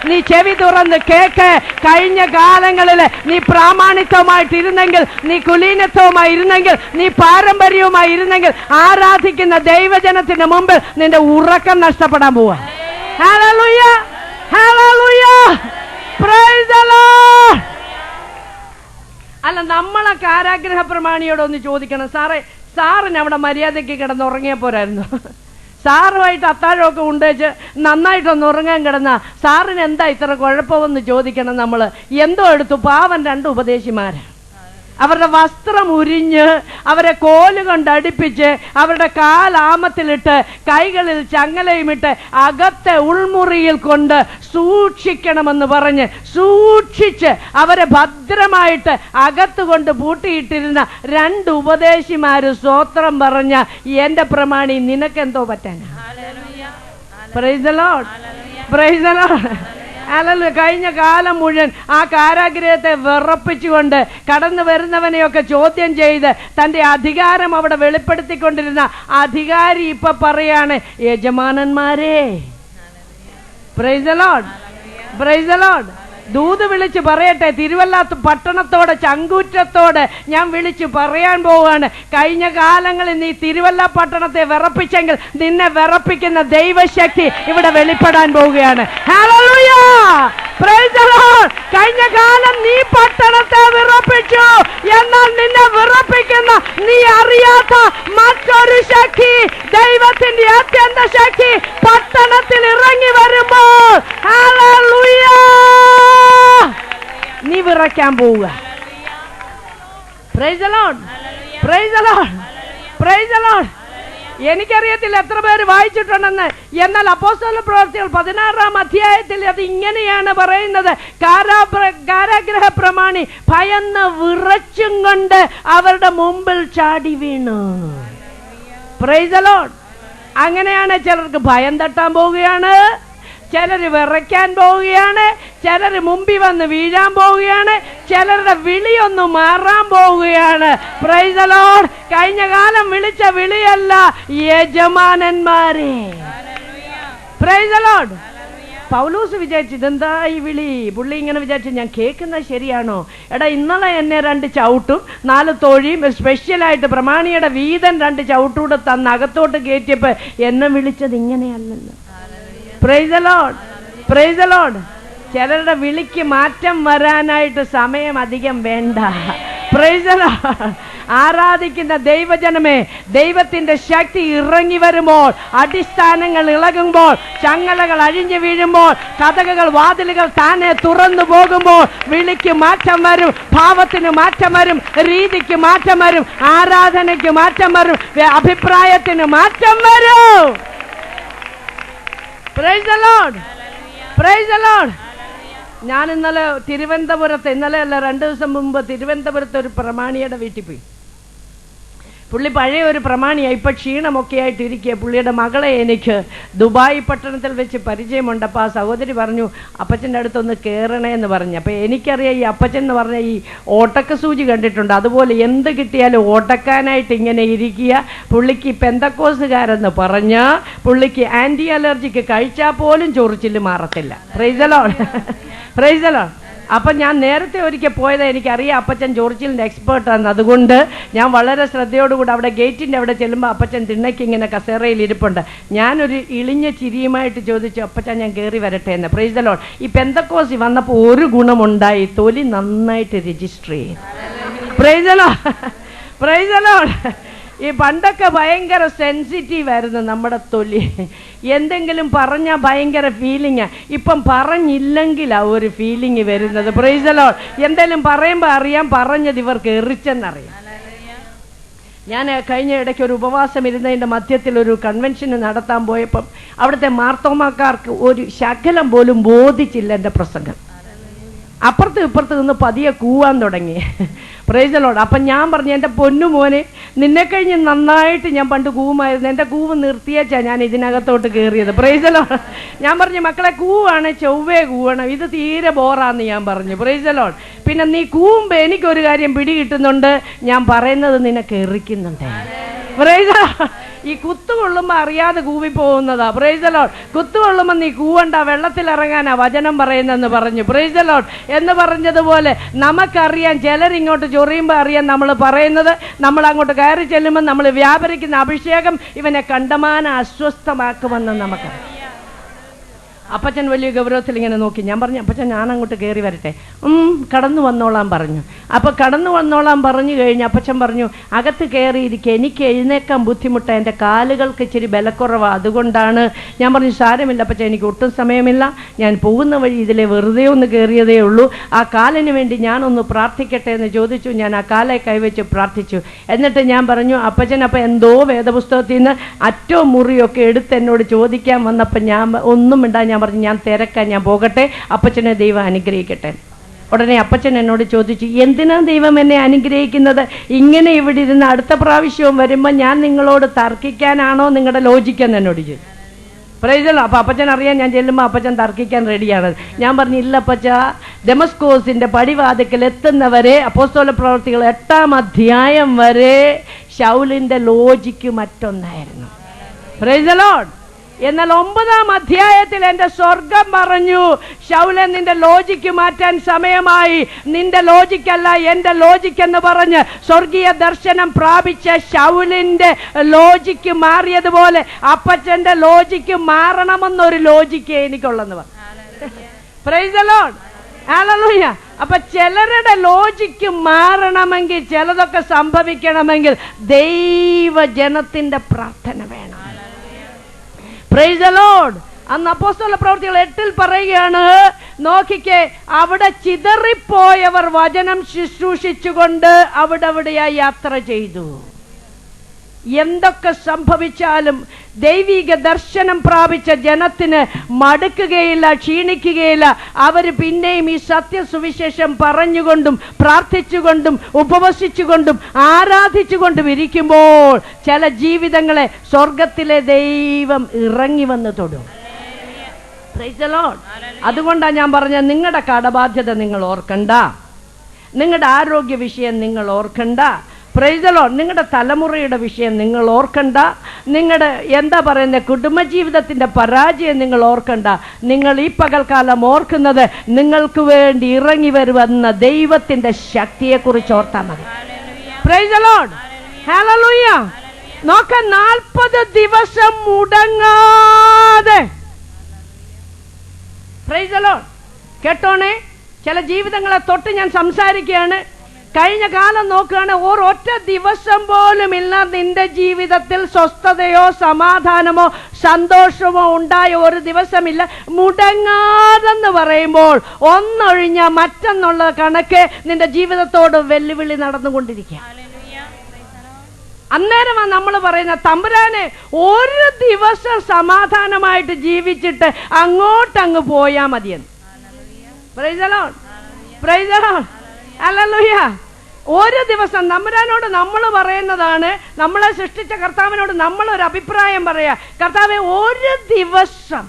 നീ ചെവി തുറന്ന് കേക്ക്. കഴിഞ്ഞ കാലങ്ങളിൽ നീ പ്രാമാണിത്വമായിട്ടിരുന്നെങ്കിൽ, നീ കുലീനത്വമായിരുന്നെങ്കിൽ, നീ പാരമ്പര്യവുമായി ഇരുന്നെങ്കിൽ ആരാധിക്കുന്ന ദൈവജനത്തിന് മുമ്പിൽ നിന്റെ ഉറക്കം നഷ്ടപ്പെടാൻ പോവാ. Hallelujah, hallelujah, praise the Lord. അല്ല, നമ്മളെ കാരാഗ്രഹ പ്രമാണിയോടൊന്ന് ചോദിക്കണം, സാറിന് അവിടെ മര്യാദയ്ക്ക് കിടന്നുറങ്ങിയ പോരായിരുന്നു? സാറുമായിട്ട് അത്താഴമൊക്കെ ഉണ്ടേച്ച് നന്നായിട്ടൊന്ന് ഉറങ്ങാൻ കിടന്ന സാറിന് എന്താ ഇത്ര കുഴപ്പമെന്ന് ചോദിക്കണം നമ്മൾ. എന്തോ എടുത്തു പാവൻ 2 ഉപദേശിമാര് അവരുടെ വസ്ത്രം ഉരിഞ്ഞ് അവരെ കോലുകൊണ്ട് അടുപ്പിച്ച് അവരുടെ കാലാമത്തിലിട്ട് കൈകളിൽ ചങ്ങലയുമിട്ട് അകത്തെ ഉൾമുറിയിൽ കൊണ്ട് സൂക്ഷിക്കണമെന്ന് പറഞ്ഞ് സൂക്ഷിച്ച് അവരെ ഭദ്രമായിട്ട് അകത്തുകൊണ്ട് പൂട്ടിയിട്ടിരുന്ന 2 ഉപദേശിമാര് സ്തോത്രം പറഞ്ഞ എന്റെ പ്രമാണി നിനക്കെന്തോ പറ്റാനാ? Praise the lord, praise the lord. അല്ലല്ലോ, കഴിഞ്ഞ കാലം മുഴുവൻ ആ കാരാഗ്രഹത്തെ വിറപ്പിച്ചുകൊണ്ട് കടന്നു വരുന്നവനെയൊക്കെ ചോദ്യം ചെയ്ത് തന്റെ അധികാരം അവിടെ വെളിപ്പെടുത്തിക്കൊണ്ടിരുന്ന അധികാരി ഇപ്പൊ പറയാണ്, യജമാനന്മാരെ. Praise the lord, praise the lord. ദൂത് വിളിച്ച് പറയട്ടെ, തിരുവല്ല പട്ടണത്തോടെ ചങ്കൂറ്റത്തോടെ ഞാൻ വിളിച്ചു പറയാൻ പോവുകയാണ്, കഴിഞ്ഞ കാലങ്ങളിൽ നീ തിരുവല്ല പട്ടണത്തെ വിറപ്പിച്ചെങ്കിൽ നിന്നെ വിറപ്പിക്കുന്ന ദൈവശക്തി ഇവിടെ വെളിപ്പെടാൻ പോവുകയാണ്. Hallelujah, praise the Lord. കഴിഞ്ഞ കാലം നീ പട്ടണത്തെ വിറപ്പിച്ചു, എന്നാൽ നിന്നെ വിറപ്പിക്കുന്ന നീ അറിയാത്ത മറ്റൊരു ശക്തി, ദൈവത്തിന്റെ അത്യന്ത ശക്തി പട്ടണത്തിൽ ഇറങ്ങി വരുമ്പോൾ ഹല്ലേലൂയ നീ വിറയ്ക്കാൻ പോവുക. Price the lord, praise the lord, praise the Lord. എനിക്കറിയത്തില്ല എത്ര പേര് വായിച്ചിട്ടുണ്ടെന്ന്, എന്നാൽ അപ്പോസ്തല പ്രവൃത്തികൾ 16-ാം അധ്യായത്തിൽ അത് ഇങ്ങനെയാണ് പറയുന്നത്, കാരാഗ്രഹ പ്രമാണി ഭയന്ന് വിറച്ചും കൊണ്ട് അവരുടെ മുമ്പിൽ ചാടി വീണു. Price the Lord. അങ്ങനെയാണ് ചിലർക്ക് ഭയം തട്ടാൻ പോവുകയാണ്, ചിലർ വിറയ്ക്കാൻ പോവുകയാണ്, ചിലർ മുമ്പിൽ വന്ന് വീഴാൻ പോവുകയാണ്, ചിലരുടെ വിളിയൊന്ന് മാറാൻ പോവുകയാണ്. Price the Lord. കഴിഞ്ഞ കാലം വിളിച്ച വിളിയല്ല, യജമാനന്മാരെ. പ്രൈസ് ദി ലോർഡ്, പൗലോസ് വിചാരിച്ചു ഇതെന്താ ഈ വിളി. പുള്ളി ഇങ്ങനെ വിചാരിച്ചു ഞാൻ കേൾക്കുന്നത് ശരിയാണോ? എടാ ഇന്നലെ എന്നെ 2 ചവിട്ടും 4 തൊഴിയും സ്പെഷ്യലായിട്ട് പ്രമാണിയുടെ വീതൻ 2 ചവിട്ടൂടെ തന്ന് അകത്തോട്ട് കയറ്റിയപ്പോ എന്നെ വിളിച്ചത് ഇങ്ങനെയല്ലല്ലോ. Praise the lord, praise the lord. ചിലരുടെ വിളിക്ക് മാറ്റം വരാനായിട്ട് സമയം അധികം വേണ്ട. Praise the lord. ആരാധിക്കുന്ന ദൈവജനമേ, ദൈവത്തിന്റെ ശക്തി ഇറങ്ങി വരുമ്പോൾ, അടിസ്ഥാനങ്ങൾ ഇളകുമ്പോൾ, ചങ്ങലകൾ അഴിഞ്ഞു വീഴുമ്പോൾ, കതകുകൾ വാതിലുകൾ താനെ തുറന്നു പോകുമ്പോൾ വിളിക്ക് മാറ്റം വരും, ഭാവത്തിന് മാറ്റം വരും, രീതിക്ക് മാറ്റം വരും, ആരാധനയ്ക്ക് മാറ്റം വരും, അഭിപ്രായത്തിന് മാറ്റം വരും. Price the lord, praise the Lord. ഞാൻ ഇന്നലെ തിരുവനന്തപുരത്ത്, ഇന്നലെ അല്ല 2 ദിവസം മുമ്പ് തിരുവനന്തപുരത്ത് ഒരു പ്രമാണിയുടെ വീട്ടിൽ പോയി. പുള്ളി പഴയ ഒരു പ്രമാണിയായി, ഇപ്പൊ ക്ഷീണമൊക്കെ ആയിട്ട് ഇരിക്കുക. പുള്ളിയുടെ മകളെ എനിക്ക് ദുബായ് പട്ടണത്തിൽ വെച്ച് പരിചയമുണ്ട്. അപ്പോൾ ആ സഹോദരി പറഞ്ഞു അപ്പച്ചൻ്റെ അടുത്തൊന്ന് കയറണേ എന്ന് പറഞ്ഞു. അപ്പോൾ എനിക്കറിയാം ഈ അപ്പച്ചൻ എന്ന് പറഞ്ഞാൽ ഈ ഓട്ടക്ക സൂചി കണ്ടിട്ടുണ്ട്, അതുപോലെ എന്ത് കിട്ടിയാലും ഓട്ടക്കാനായിട്ട് ഇങ്ങനെ ഇരിക്കുക. പുള്ളിക്ക് പെന്തക്കോസുകാരെന്ന് പറഞ്ഞ് പുള്ളിക്ക് ആൻറ്റി അലർജിക്ക് കഴിച്ചാൽ പോലും ചൊറിച്ചില് മാറത്തില്ല. Praise the lord, praise the lord. അപ്പം ഞാൻ നേരത്തെ ഒരിക്കൽ പോയത് എനിക്കറിയാം അപ്പച്ചൻ ജോർജിലിൻ്റെ എക്സ്പേർട്ടാണ്. അതുകൊണ്ട് ഞാൻ വളരെ ശ്രദ്ധയോടുകൂടി അവിടെ ഗേറ്റിൻ്റെ അവിടെ ചെല്ലുമ്പോൾ അപ്പച്ചൻ തിണ്ണയ്ക്ക് ഇങ്ങനെ കസേറയിൽ ഇരിപ്പുണ്ട്. ഞാനൊരു ഇളിഞ്ഞ ചിരിയുമായിട്ട് ചോദിച്ചു അപ്പച്ചൻ ഞാൻ കയറി വരട്ടെ എന്ന്. Price the lord. ഈ പെന്തക്കോസി വന്നപ്പോൾ ഒരു ഗുണമുണ്ടായി, തൊലി നന്നായിട്ട് രജിസ്റ്റർ ചെയ്തു. Price the lord, praise the lord. ഈ പണ്ടൊക്കെ ഭയങ്കര സെൻസിറ്റീവ് ആയിരുന്നു നമ്മുടെ തൊലി. എന്തെങ്കിലും പറഞ്ഞാൽ ഭയങ്കര ഫീലിംഗാ. ഇപ്പം പറഞ്ഞില്ലെങ്കിലാ ഒരു ഫീലിംഗ് വരുന്നത്. Price the Lord. എന്തെങ്കിലും പറയുമ്പോൾ അറിയാം പറഞ്ഞത് ഇവർക്ക് എറിച്ചെന്നറിയാം. ഞാൻ കഴിഞ്ഞ ഇടയ്ക്ക് ഒരു ഉപവാസം ഇരുന്നതിൻ്റെ മധ്യത്തിൽ ഒരു കൺവെൻഷന് നടത്താൻ പോയപ്പം അവിടുത്തെ മാർത്തോമാക്കാർക്ക് ഒരു ശകലം പോലും ബോധിച്ചില്ല എൻ്റെ പ്രസംഗം. അപ്പുറത്ത് ഇപ്പുറത്ത് നിന്ന് പതിയെ കൂവാൻ തുടങ്ങി. Price the lord. അപ്പം ഞാൻ പറഞ്ഞു എൻ്റെ പൊന്നു മോനെ, നിന്നെ കഴിഞ്ഞ് നന്നായിട്ട് ഞാൻ പണ്ട് കൂവുമായിരുന്നു, എൻ്റെ കൂവ് നിർത്തിയേച്ചാ ഞാൻ ഇതിനകത്തോട്ട് കയറിയത്. Price the Lord. ഞാൻ പറഞ്ഞു മക്കളെ കൂവാണ് ചൊവ്വേ കൂവണം, ഇത് തീരെ ബോറാന്ന് ഞാൻ പറഞ്ഞു. Praise the Lord. പിന്നെ നീ കൂവുമ്പോൾ എനിക്കൊരു കാര്യം പിടികിട്ടുന്നുണ്ട്, ഞാൻ പറയുന്നത് നിനക്ക് എറിക്കുന്നുണ്ട്. Price the lord. ഈ കുത്തുകൊള്ളുമ്പോൾ അറിയാതെ കൂവിപ്പോകുന്നതാ. Praise the lord. കുത്തുകൊള്ളുമ്പോൾ നീ കൂവണ്ട, വെള്ളത്തിലിറങ്ങാനാ വചനം പറയുന്നെന്ന് പറഞ്ഞു. Praise the lord. എന്ന് പറഞ്ഞതുപോലെ നമുക്കറിയാം, ചിലരിങ്ങോട്ട് ചൊറിയുമ്പോൾ അറിയാം നമ്മൾ പറയുന്നത്. നമ്മൾ അങ്ങോട്ട് കയറി ചെല്ലുമ്പോൾ നമ്മൾ വ്യാപരിക്കുന്ന അഭിഷേകം ഇവനെ കണ്ടമാനം അസ്വസ്ഥമാക്കുമെന്ന് നമുക്കറിയാം. അപ്പച്ചൻ വലിയ ഗൗരവത്തിൽ ഇങ്ങനെ നോക്കി. ഞാൻ പറഞ്ഞു അപ്പച്ചൻ ഞാൻ അങ്ങോട്ട് കയറി വരട്ടെ. കടന്നു വന്നോളാൻ പറഞ്ഞു. അപ്പോൾ കടന്നു വന്നോളാൻ പറഞ്ഞു കഴിഞ്ഞ് അപ്പച്ചൻ പറഞ്ഞു അകത്ത് കയറിയിരിക്കുക, എനിക്ക് എഴുന്നേക്കാൻ ബുദ്ധിമുട്ടാണ്, എൻ്റെ കാലുകൾക്ക് ഇച്ചിരി ബലക്കുറവാണ്, അതുകൊണ്ടാണ്. ഞാൻ പറഞ്ഞു സാരമില്ല അപ്പച്ചൻ, എനിക്ക് ഒട്ടും സമയമില്ല, ഞാൻ പോകുന്ന വഴി ഇതിലെ വെറുതെ ഒന്ന് കയറിയതേ ഉള്ളൂ, ആ കാലിന് വേണ്ടി ഞാനൊന്ന് പ്രാർത്ഥിക്കട്ടെ എന്ന് ചോദിച്ചു. ഞാൻ ആ കാലെ കൈവച്ച് പ്രാർത്ഥിച്ചു. എന്നിട്ട് ഞാൻ പറഞ്ഞു അപ്പച്ചൻ അപ്പം എന്തോ വേദപുസ്തകത്തിൽ നിന്ന് അറ്റോ മുറിയൊക്കെ എടുത്ത് എന്നോട് ചോദിക്കാൻ വന്നപ്പോൾ ഞാൻ ഒന്നും മിണ്ടാ. ഞാൻ പറഞ്ഞു ഞാൻ തിരക്കാൻ, ഞാൻ പോകട്ടെ, അപ്പച്ചനെ ദൈവം അനുഗ്രഹിക്കട്ടെ. ഉടനെ അപ്പച്ചൻ എന്നോട് ചോദിച്ചു എന്തിനാ ദൈവം എന്നെ അനുഗ്രഹിക്കുന്നത്? ഇങ്ങനെ ഇവിടെ ഇരുന്ന് അടുത്ത പ്രാവശ്യവും വരുമ്പോൾ ഞാൻ നിങ്ങളോട് തർക്കിക്കാനാണോ നിങ്ങളുടെ ലോജിക്കെന്ന് എന്നോട് ചോദിച്ചു. Price the Lord. അപ്പോൾ അപ്പച്ചൻ അറിയാൻ ഞാൻ ചെല്ലുമ്പോൾ അപ്പച്ചൻ തർക്കിക്കാൻ റെഡിയാണ്. ഞാൻ പറഞ്ഞു ഇല്ല അപ്പച്ച, ദമസ്കോസിന്റെ പടിവാതിക്കൽ എത്തുന്നവരെ അപ്പോസ്തല പ്രവർത്തികൾ 8-ാം അധ്യായം വരെ ശൗലിന്റെ ലോജിക്ക് മറ്റൊന്നായിരുന്നു. Praise the lord. എന്നാൽ 9-ാം അധ്യായത്തിൽ എൻ്റെ സ്വർഗം പറഞ്ഞു ശൗലെ നിന്റെ ലോജിക്ക് മാറ്റാൻ സമയമായി, നിന്റെ ലോജിക്കല്ല എൻ്റെ ലോജിക്ക് എന്ന് പറഞ്ഞ് സ്വർഗീയ ദർശനം പ്രാപിച്ച ശൗലിന്റെ ലോജിക്ക് മാറിയതുപോലെ അപ്പച്ചന്റെ ലോജിക്ക് മാറണമെന്നൊരു ലോജിക്ക് എനിക്കുള്ളെന്ന് പറഞ്ഞു. Praise the lord. ഹല്ലേലൂയ. അപ്പൊ ചിലരുടെ ലോജിക്ക് മാറണമെങ്കിൽ, ചിലതൊക്കെ സംഭവിക്കണമെങ്കിൽ ദൈവജനത്തിന്റെ പ്രാർത്ഥന വേണം. Price the Lord. അന്ന് അപ്പോസ്തല പ്രവർത്തികൾ 8-ൽ പറയുകയാണ്, നോക്കിക്കേ, അവിടെ ചിതറിപ്പോയവർ വചനം ശുശ്രൂഷിച്ചുകൊണ്ട് അവിടെയായി യാത്ര ചെയ്തു. എന്തൊക്കെ സംഭവിച്ചാലും ദൈവിക ദർശനം പ്രാപിച്ച ജനത്തിന് മടുക്കുകയില്ല, ക്ഷീണിക്കുകയില്ല. അവർ പിന്നെയും ഈ സത്യസുവിശേഷം പറഞ്ഞുകൊണ്ടും പ്രാർത്ഥിച്ചുകൊണ്ടും ഉപവസിച്ചുകൊണ്ടും ആരാധിച്ചുകൊണ്ടും ഇരിക്കുമ്പോൾ ചില ജീവിതങ്ങളെ സ്വർഗത്തിലെ ദൈവം ഇറങ്ങി വന്ന് തൊടും. Praise the lord. അതുകൊണ്ടാണ് ഞാൻ പറഞ്ഞത് നിങ്ങളുടെ കടബാധ്യത നിങ്ങൾ ഓർക്കണ്ട, നിങ്ങളുടെ ആരോഗ്യ വിഷയം നിങ്ങൾ ഓർക്കണ്ട, പ്രൈസ് ദി ലോർഡ്. നിങ്ങളുടെ തലമുറയുടെ വിഷയം നിങ്ങൾ ഓർക്കണ്ട. നിങ്ങളുടെ എന്താ പറയുന്നത്, കുടുംബജീവിതത്തിൻ്റെ പരാജയം നിങ്ങൾ ഓർക്കണ്ട. നിങ്ങൾ ഈ പകൽക്കാലം ഓർക്കുന്നത് നിങ്ങൾക്ക് വേണ്ടി ഇറങ്ങി വരുന്ന ദൈവത്തിൻ്റെ ശക്തിയെക്കുറിച്ച് ഓർത്താൽ മതി. Price the lord. ഹല്ലേലൂയ. നോക്കാൻ 40 ദിവസം മുടങ്ങാതെ. Price the Lord. കേട്ടോണേ, ചില ജീവിതങ്ങളെ തൊട്ട് ഞാൻ സംസാരിക്കുകയാണ്. കഴിഞ്ഞ കാലം നോക്കുകയാണ്, ഒരൊറ്റ ദിവസം പോലും ഇല്ല നിന്റെ ജീവിതത്തിൽ സ്വസ്ഥതയോ സമാധാനമോ സന്തോഷമോ ഉണ്ടായ ഒരു ദിവസമില്ല. മുടങ്ങാതെന്ന് പറയുമ്പോൾ ഒന്നൊഴിഞ്ഞ മറ്റൊന്നുള്ള കണക്ക് നിന്റെ ജീവിതത്തോട് വെല്ലുവിളി നടന്നുകൊണ്ടിരിക്കുക. അന്നേരമാണ് നമ്മൾ പറയുന്ന, തമ്പുരാനെ ഒരു ദിവസം സമാധാനമായിട്ട് ജീവിച്ചിട്ട് അങ്ങോട്ടങ്ങ് പോയാൽ മതിയെന്ന്. Price the lord. Praise the lord. Hallelujah. ഒരു ദിവസം തമ്പുരാനോട് നമ്മൾ പറയുന്നതാണ്, നമ്മളെ സൃഷ്ടിച്ച കർത്താവിനോട് നമ്മളൊരു അഭിപ്രായം പറയാ, കർത്താവെ ഒരു ദിവസം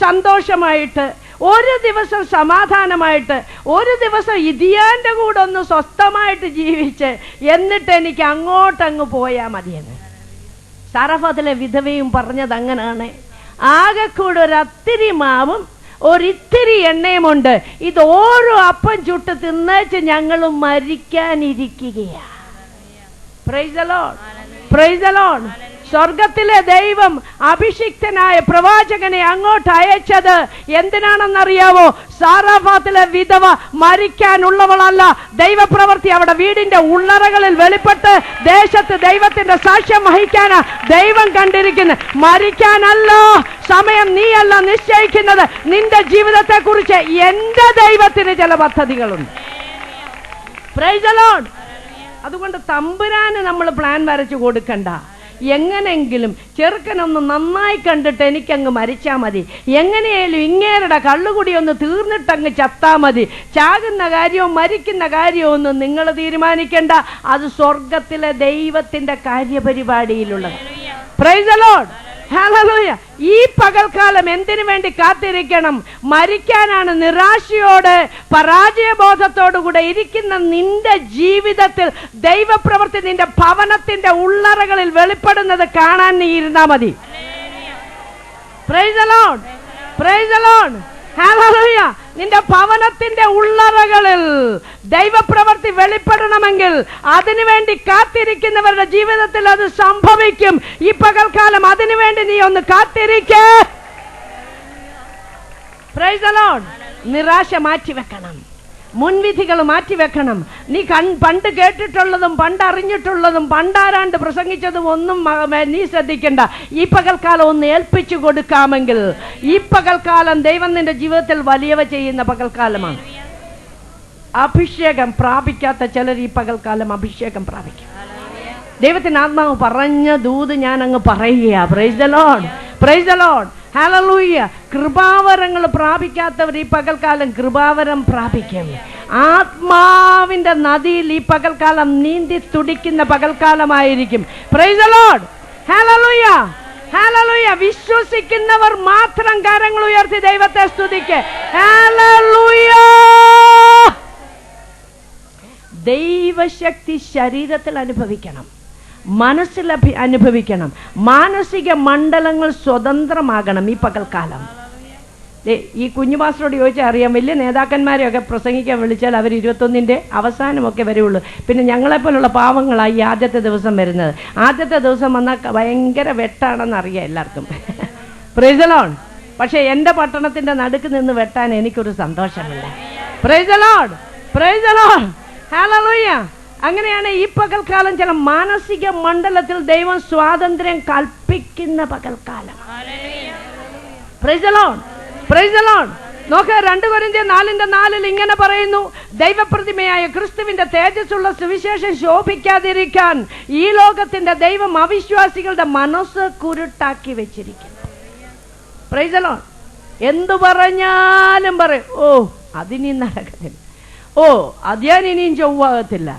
സന്തോഷമായിട്ട്, ഒരു ദിവസം സമാധാനമായിട്ട്, ഒരു ദിവസം ഇതിയാന്റെ കൂടെ ഒന്ന് സ്വസ്ഥമായിട്ട് ജീവിച്ച് എന്നിട്ട് എനിക്ക് അങ്ങോട്ടങ്ങ് പോയാൽ മതിയെന്ന്. സാറഫാത്തിലെ വിധവയും പറഞ്ഞത് അങ്ങനാണ്. ആകെ കൂടെ ഒരു അത്തിരി മാവും ഒരിത്തിരി എണ്ണയുമുണ്ട്, ഇത് ഓരോ അപ്പം ചുട്ട് തിന്നേച്ച് ഞങ്ങൾ മരിക്കാനിരിക്കുകയാ. Praise the lord. Praise the lord. സ്വർഗത്തിലെ ദൈവം അഭിഷിക്തനായ പ്രവാചകനെ അങ്ങോട്ട് അയച്ചത് എന്തിനാണെന്നറിയാവോ? സാറാഫാത്തിലെ വിധവ മരിക്കാനുള്ളവളല്ല. ദൈവപ്രവൃത്തി അവിടെ വീടിന്റെ ഉള്ളറകളിൽ വെളിപ്പെട്ട് ദേശത്ത് ദൈവത്തിന്റെ സാക്ഷ്യം വഹിക്കാനാ ദൈവം കണ്ടിരിക്കുന്നത്. മരിക്കാനല്ല. സമയം നീയല്ല നിശ്ചയിക്കുന്നത്. നിന്റെ ജീവിതത്തെ കുറിച്ച് എന്റെ ദൈവത്തിന് ചില പദ്ധതികളുണ്ട്. Price the Lord. അതുകൊണ്ട് തമ്പുരാന് നമ്മൾ പ്ലാൻ വരച്ചു കൊടുക്കണ്ട. എങ്ങനെങ്കിലും ചെറുക്കനൊന്ന് നന്നായി കണ്ടിട്ട് എനിക്കങ്ങ് മരിച്ചാൽ മതി, എങ്ങനെയായാലും ഇങ്ങേരുടെ കള്ളുകുടി ഒന്ന് തീർന്നിട്ടങ്ങ് ചത്താ മതി. ചാകുന്ന കാര്യവും മരിക്കുന്ന കാര്യവും ഒന്നും നിങ്ങൾ തീരുമാനിക്കണ്ട. അത് സ്വർഗത്തിലെ ദൈവത്തിന്റെ കാര്യപരിപാടിയിലുള്ളത്. Praise the lord. ഹല്ലേലൂയ. ഈ പകൽക്കാലം എന്തിനു വേണ്ടി കാത്തിരിക്കണം? മരിക്കാനാണ്. നിരാശയോടെ പരാജയബോധത്തോടുകൂടെ ഇരിക്കുന്ന നിന്റെ ജീവിതത്തിൽ ദൈവപ്രവൃത്തി നിന്റെ ഭവനത്തിന്റെ ഉള്ളറകളിൽ വെളിപ്പെടുന്നത് കാണാൻ നീ ഇരുന്നാ മതി. Price the lord. Praise the lord. Hallelujah. നിന്റെ ഭവനത്തിന്റെ ഉള്ളറകളിൽ ദൈവപ്രവൃത്തി വെളിപ്പെടണമെങ്കിൽ അതിനുവേണ്ടി കാത്തിരിക്കുന്നവരുടെ ജീവിതത്തിൽ അത് സംഭവിക്കും. ഈ പകൽക്കാലം അതിനുവേണ്ടി നീ ഒന്ന് കാത്തിരിക്കേ. Price the Lord. നിരാശ മാറ്റിവെക്കണം, മുൻവിധികൾ മാറ്റിവെക്കണം. നീ പണ്ട് കേട്ടിട്ടുള്ളതും പണ്ടറിഞ്ഞിട്ടുള്ളതും പണ്ടാരാണ്ട് പ്രസംഗിച്ചതും ഒന്നും നീ ശ്രദ്ധിക്കണ്ട. ഈ പകൽക്കാലം ഒന്ന് ഏൽപ്പിച്ചു കൊടുക്കാമെങ്കിൽ ഈ പകൽക്കാലം ദൈവം നിന്റെ ജീവിതത്തിൽ വലിയവ ചെയ്യുന്ന പകൽക്കാലമാണ്. അഭിഷേകം പ്രാപിക്കാത്ത ചിലർ ഈ പകൽക്കാലം അഭിഷേകം പ്രാപിക്കും. ദൈവത്തിന് ആത്മാവ് പറഞ്ഞ ദൂത് ഞാൻ അങ്ങ് പറയുക. Praise the lord. Praise the lord. Hallelujah. കൃപാവരങ്ങൾ പ്രാപിക്കാത്തവർ ഈ പകൽക്കാലം കൃപാവരം പ്രാപിക്കും. ആത്മാവിന്റെ നദിയിൽ ഈ പകൽക്കാലം നീന്തി തുടിക്കുന്ന പകൽക്കാലമായിരിക്കും. Praise the lord. Hallelujah. Hallelujah. വിശ്വസിക്കുന്നവർ മാത്രം കരങ്ങൾ ഉയർത്തി ദൈവത്തെ സ്തുതിക്ക്. ഹല്ലേലൂയ. ദൈവശക്തി ശരീരത്തിൽ അനുഭവിക്കണം, മനസ്സിൽ അനുഭവിക്കണം. മാനസിക മണ്ഡലങ്ങൾ സ്വതന്ത്രമാകണം ഈ പകൽക്കാലം. ഈ കുഞ്ഞു മാസ്റ്ററോട് ചോദിച്ചാൽ അറിയാം, വലിയ നേതാക്കന്മാരെയൊക്കെ പ്രസംഗിക്കാൻ വിളിച്ചാൽ അവർ 21-ന്റെ അവസാനമൊക്കെ വരുള്ളൂ. പിന്നെ ഞങ്ങളെപ്പോലുള്ള പാവങ്ങളായി ആദ്യത്തെ ദിവസം വരുന്നത്. ആദ്യത്തെ ദിവസം വന്നാൽ ഭയങ്കര വെട്ടാണെന്ന് അറിയാം എല്ലാവർക്കും. Praise the lord. പക്ഷെ എൻ്റെ പട്ടണത്തിന്റെ നടുക്ക് നിന്ന് വെട്ടാൻ എനിക്കൊരു സന്തോഷമില്ല. Praise the lord. Praise the lord. Hallelujah. അങ്ങനെയാണ് ഈ പകൽക്കാലം ചില മാനസിക മണ്ഡലത്തിൽ ദൈവം സ്വാതന്ത്ര്യം കൽപ്പിക്കുന്ന പകൽക്കാലം. Price the lord. Praise the Lord. നോക്ക്, 2 കൊരിന്ത്യർ 4:4 ഇങ്ങനെ പറയുന്നു, ദൈവപ്രതിമയായ ക്രിസ്തുവിന്റെ തേജസ്സുള്ള സുവിശേഷം ശോഭിക്കാതിരിക്കാൻ ഈ ലോകത്തിന്റെ ദൈവം അവിശ്വാസികളുടെ മനസ്സ് കുരുട്ടാക്കി വെച്ചിരിക്കുന്നു. Price the Lord. എന്തു പറഞ്ഞാലും പറയും, ഓ അതിനി നടക്കത്തില്ല, ഓ അത് ഞാൻ ഇനിയും ചൊവ്വാകത്തില്ല,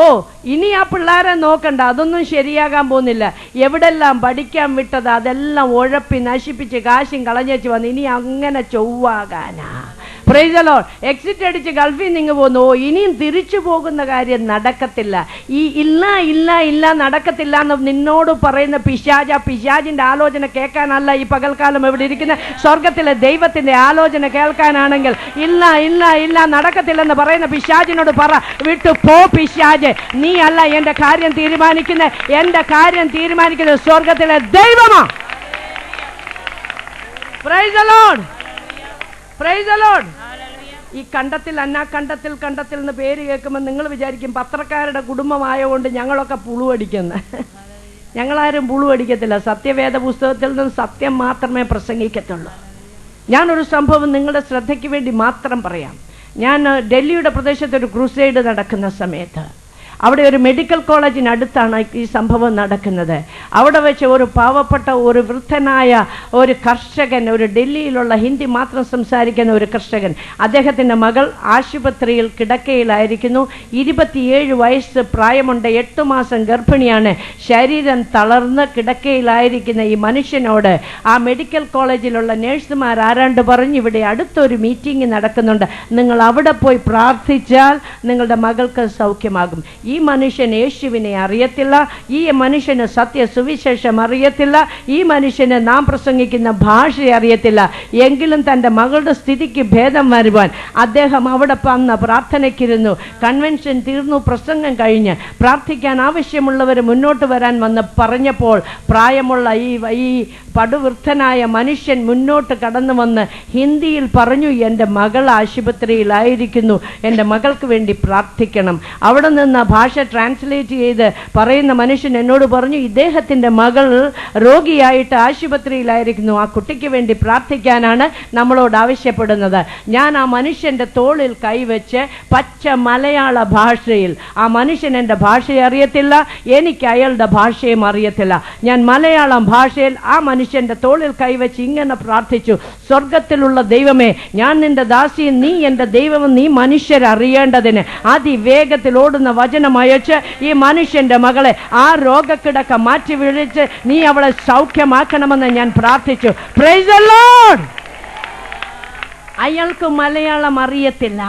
ഓ ഇനി ആ പിള്ളേരെ നോക്കണ്ട, അതൊന്നും ശരിയാകാൻ പോകുന്നില്ല, എവിടെല്ലാം പഠിക്കാൻ വിട്ടത് അതെല്ലാം ഉഴപ്പി നശിപ്പിച്ച് കാശും കളഞ്ഞേച്ച് വന്ന് ഇനി അങ്ങനെ ചൊവ്വാകാനാ. Praise the lord. എക്സിറ്റ് അടിച്ച് ഗൾഫിൽ നിന്ന് പോന്നു. ഇനിയും തിരിച്ചു പോകുന്ന കാര്യം നടക്കത്തില്ല. ഈ ഇല്ല നടക്കത്തില്ല എന്ന് നിന്നോട് പറയുന്ന പിശാചിന്റെ ആലോചന കേൾക്കാനല്ല ഈ പകൽക്കാലം ഇവിടെ ഇരിക്കുന്ന. സ്വർഗത്തിലെ ദൈവത്തിന്റെ ആലോചന കേൾക്കാനാണെങ്കിൽ ഇല്ല നടക്കത്തില്ലെന്ന് പറയുന്ന പിശാചിനോട് പറ, വിട്ടു പോ പിശാച്, നീ അല്ല എന്റെ കാര്യം തീരുമാനിക്കുന്നത്. എന്റെ കാര്യം തീരുമാനിക്കുന്നത് സ്വർഗത്തിലെ ദൈവമാ. Praise the lord, praise the lord. ഈ കണ്ടത്തിൽ കണ്ടത്തിൽ എന്ന് പേര് കേൾക്കുമ്പോൾ നിങ്ങൾ വിചാരിക്കും പത്രക്കാരുടെ കുടുംബമായതുകൊണ്ട് ഞങ്ങളൊക്കെ പുളുവടിക്കുന്ന. ഞങ്ങളാരും പുളുവടിക്കത്തില്ല. സത്യവേദ പുസ്തകത്തിൽ നിന്ന് സത്യം മാത്രമേ പ്രസംഗിക്കത്തുള്ളൂ. ഞാനൊരു സംഭവം നിങ്ങളുടെ ശ്രദ്ധയ്ക്ക് വേണ്ടി മാത്രം പറയാം. ഞാൻ ഡൽഹിയുടെ പ്രദേശത്ത് ഒരു ക്രൂസൈഡ് നടക്കുന്ന സമയത്ത് അവിടെ ഒരു മെഡിക്കൽ കോളേജിനടുത്താണ് ഈ സംഭവം നടക്കുന്നത്. അവിടെ വെച്ച് ഒരു പാവപ്പെട്ട ഒരു വൃദ്ധനായ ഒരു കർഷകൻ, ഒരു ഡൽഹിയിലുള്ള ഹിന്ദി മാത്രം സംസാരിക്കുന്ന ഒരു കർഷകൻ, അദ്ദേഹത്തിൻ്റെ മകൾ ആശുപത്രിയിൽ കിടക്കയിലായിരിക്കുന്നു. 27 വയസ്സ് പ്രായമുണ്ട്, 8 മാസം ഗർഭിണിയാണ്. ശരീരം തളർന്ന് കിടക്കയിലായിരിക്കുന്ന ഈ മനുഷ്യനോട് ആ മെഡിക്കൽ കോളേജിലുള്ള നേഴ്സുമാർ ആരാണ്ട് പറഞ്ഞ്, ഇവിടെ അടുത്തൊരു മീറ്റിംഗ് നടക്കുന്നുണ്ട്, നിങ്ങൾ അവിടെ പോയി പ്രാർത്ഥിച്ചാൽ നിങ്ങളുടെ മകൾക്ക് സൗഖ്യമാകും. ഈ മനുഷ്യൻ യേശുവിനെ അറിയത്തില്ല, ഈ മനുഷ്യന് സുവിശേഷം അറിയത്തില്ല, ഈ മനുഷ്യന് നാം പ്രസംഗിക്കുന്ന ഭാഷ അറിയത്തില്ല. എങ്കിലും തൻ്റെ മകളുടെ സ്ഥിതിക്ക് ഭേദം വരുവാൻ അദ്ദേഹം അവിടെ വന്ന് പ്രാർത്ഥനയ്ക്കിരുന്നു. കൺവെൻഷൻ തീർന്നു, പ്രസംഗം കഴിഞ്ഞ് പ്രാർത്ഥിക്കാൻ ആവശ്യമുള്ളവർ മുന്നോട്ട് വരാൻ വന്ന് പറഞ്ഞപ്പോൾ പ്രായമുള്ള ഈ പടുവൃദ്ധനായ മനുഷ്യൻ മുന്നോട്ട് കടന്നു വന്ന് ഹിന്ദിയിൽ പറഞ്ഞു, എൻ്റെ മകൾ ആശുപത്രിയിലായിരിക്കുന്നു, എൻ്റെ മകൾക്ക് വേണ്ടി പ്രാർത്ഥിക്കണം. അവിടെ നിന്ന് ഭാഷ ട്രാൻസ്ലേറ്റ് ചെയ്ത് പറയുന്ന മനുഷ്യൻ എന്നോട് പറഞ്ഞു, ഇദ്ദേഹത്തിൻ്റെ മകൾ രോഗിയായിട്ട് ആശുപത്രിയിലായിരിക്കുന്നു, ആ കുട്ടിക്ക് വേണ്ടി പ്രാർത്ഥിക്കാനാണ് നമ്മളോട് ആവശ്യപ്പെടുന്നത്. ഞാൻ ആ മനുഷ്യൻ്റെ തോളിൽ കൈവച്ച് പച്ച മലയാള ഭാഷയിൽ, ആ മനുഷ്യൻ എൻ്റെ ഭാഷയെ അറിയത്തില്ല, എനിക്ക് അയാളുടെ ഭാഷയും അറിയത്തില്ല, ഞാൻ മലയാളം ഭാഷയിൽ ആ മനുഷ്യൻ്റെ തോളിൽ കൈവച്ച് ഇങ്ങനെ പ്രാർത്ഥിച്ചു, സ്വർഗത്തിലുള്ള ദൈവമേ, ഞാൻ നിന്റെ ദാസിയും നീ എൻ്റെ ദൈവവും നീ മനുഷ്യരറിയേണ്ടതിന് അതിവേഗത്തിൽ ഓടുന്ന വചനമയച്ച് ഈ മനുഷ്യന്റെ മകളെ ആ രോഗക്കിടക്ക മാറ്റി വിളിച്ച് നീ അവളെ സൗഖ്യമാക്കണമെന്ന് ഞാൻ പ്രാർത്ഥിച്ചു. Price the Lord. അയാൾക്ക് മലയാളം അറിയത്തില്ല,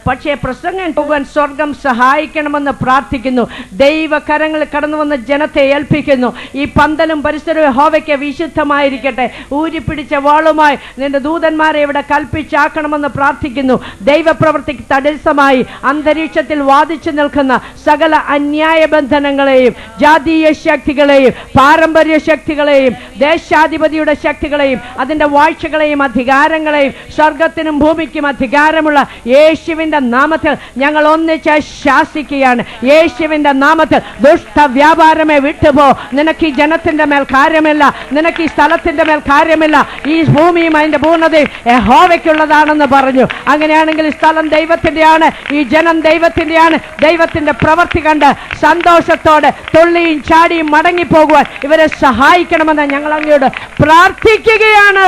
പക്ഷേ പ്രസംഗം പോകാൻ സ്വർഗം സഹായിക്കണമെന്ന് പ്രാർത്ഥിക്കുന്നു. ദൈവകരങ്ങളിൽ കടന്നു വന്ന ജനത്തെ ഏൽപ്പിക്കുന്നു. ഈ പന്തലും പരിസരവും യഹോവയ്ക്ക് വിശുദ്ധമായിരിക്കട്ടെ. ഊരിപ്പിടിച്ച വാളുമായി നിന്റെ ദൂതന്മാരെ ഇവിടെ കൽപ്പിച്ചാക്കണമെന്ന് പ്രാർത്ഥിക്കുന്നു. ദൈവപ്രവൃത്തിക്ക് തടസ്സമായി അന്തരീക്ഷത്തിൽ വാദിച്ചു നിൽക്കുന്ന സകല അന്യായ ബന്ധനങ്ങളെയും ജാതീയ ശക്തികളെയും പാരമ്പര്യ ശക്തികളെയും ദേശാധിപതിയുടെ ശക്തികളെയും അതിന്റെ വാഴ്ചകളെയും അധികാരങ്ങളെയും സ്വർഗത്തിനും ഭൂമിക്കും അധികാരമുള്ള യേശുവിന്റെ നാമത്തിൽ ഞങ്ങൾ ഒന്നിച്ച് ശാസിക്കുകയാണ്. യഹോവയുടെ നാമത്തിൽ ദുഷ്ട വ്യാപാരമേ വിട്ടുപോ. നിനക്ക് ഈ ജനത്തിന്റെ മേൽ കാര്യമില്ല, നിനക്ക് ഈ സ്ഥലത്തിന്റെ മേൽ കാര്യമില്ല, ഈ ഭൂമിയും അതിന്റെ പൂർണ്ണതയും യഹോവയ്ക്കുള്ളതാണെന്ന് പറഞ്ഞു. അങ്ങനെയാണെങ്കിൽ ഈ സ്ഥലം ദൈവത്തിന്റെയാണ്, ഈ ജനം ദൈവത്തിന്റെയാണ്. ദൈവത്തിന്റെ പ്രവൃത്തി കണ്ട് സന്തോഷത്തോടെ തുള്ളിയും ചാടിയും മടങ്ങിപ്പോകുവാൻ ഇവരെ സഹായിക്കണമെന്ന് ഞങ്ങൾ അങ്ങയോട് പ്രാർത്ഥിക്കുകയാണ്.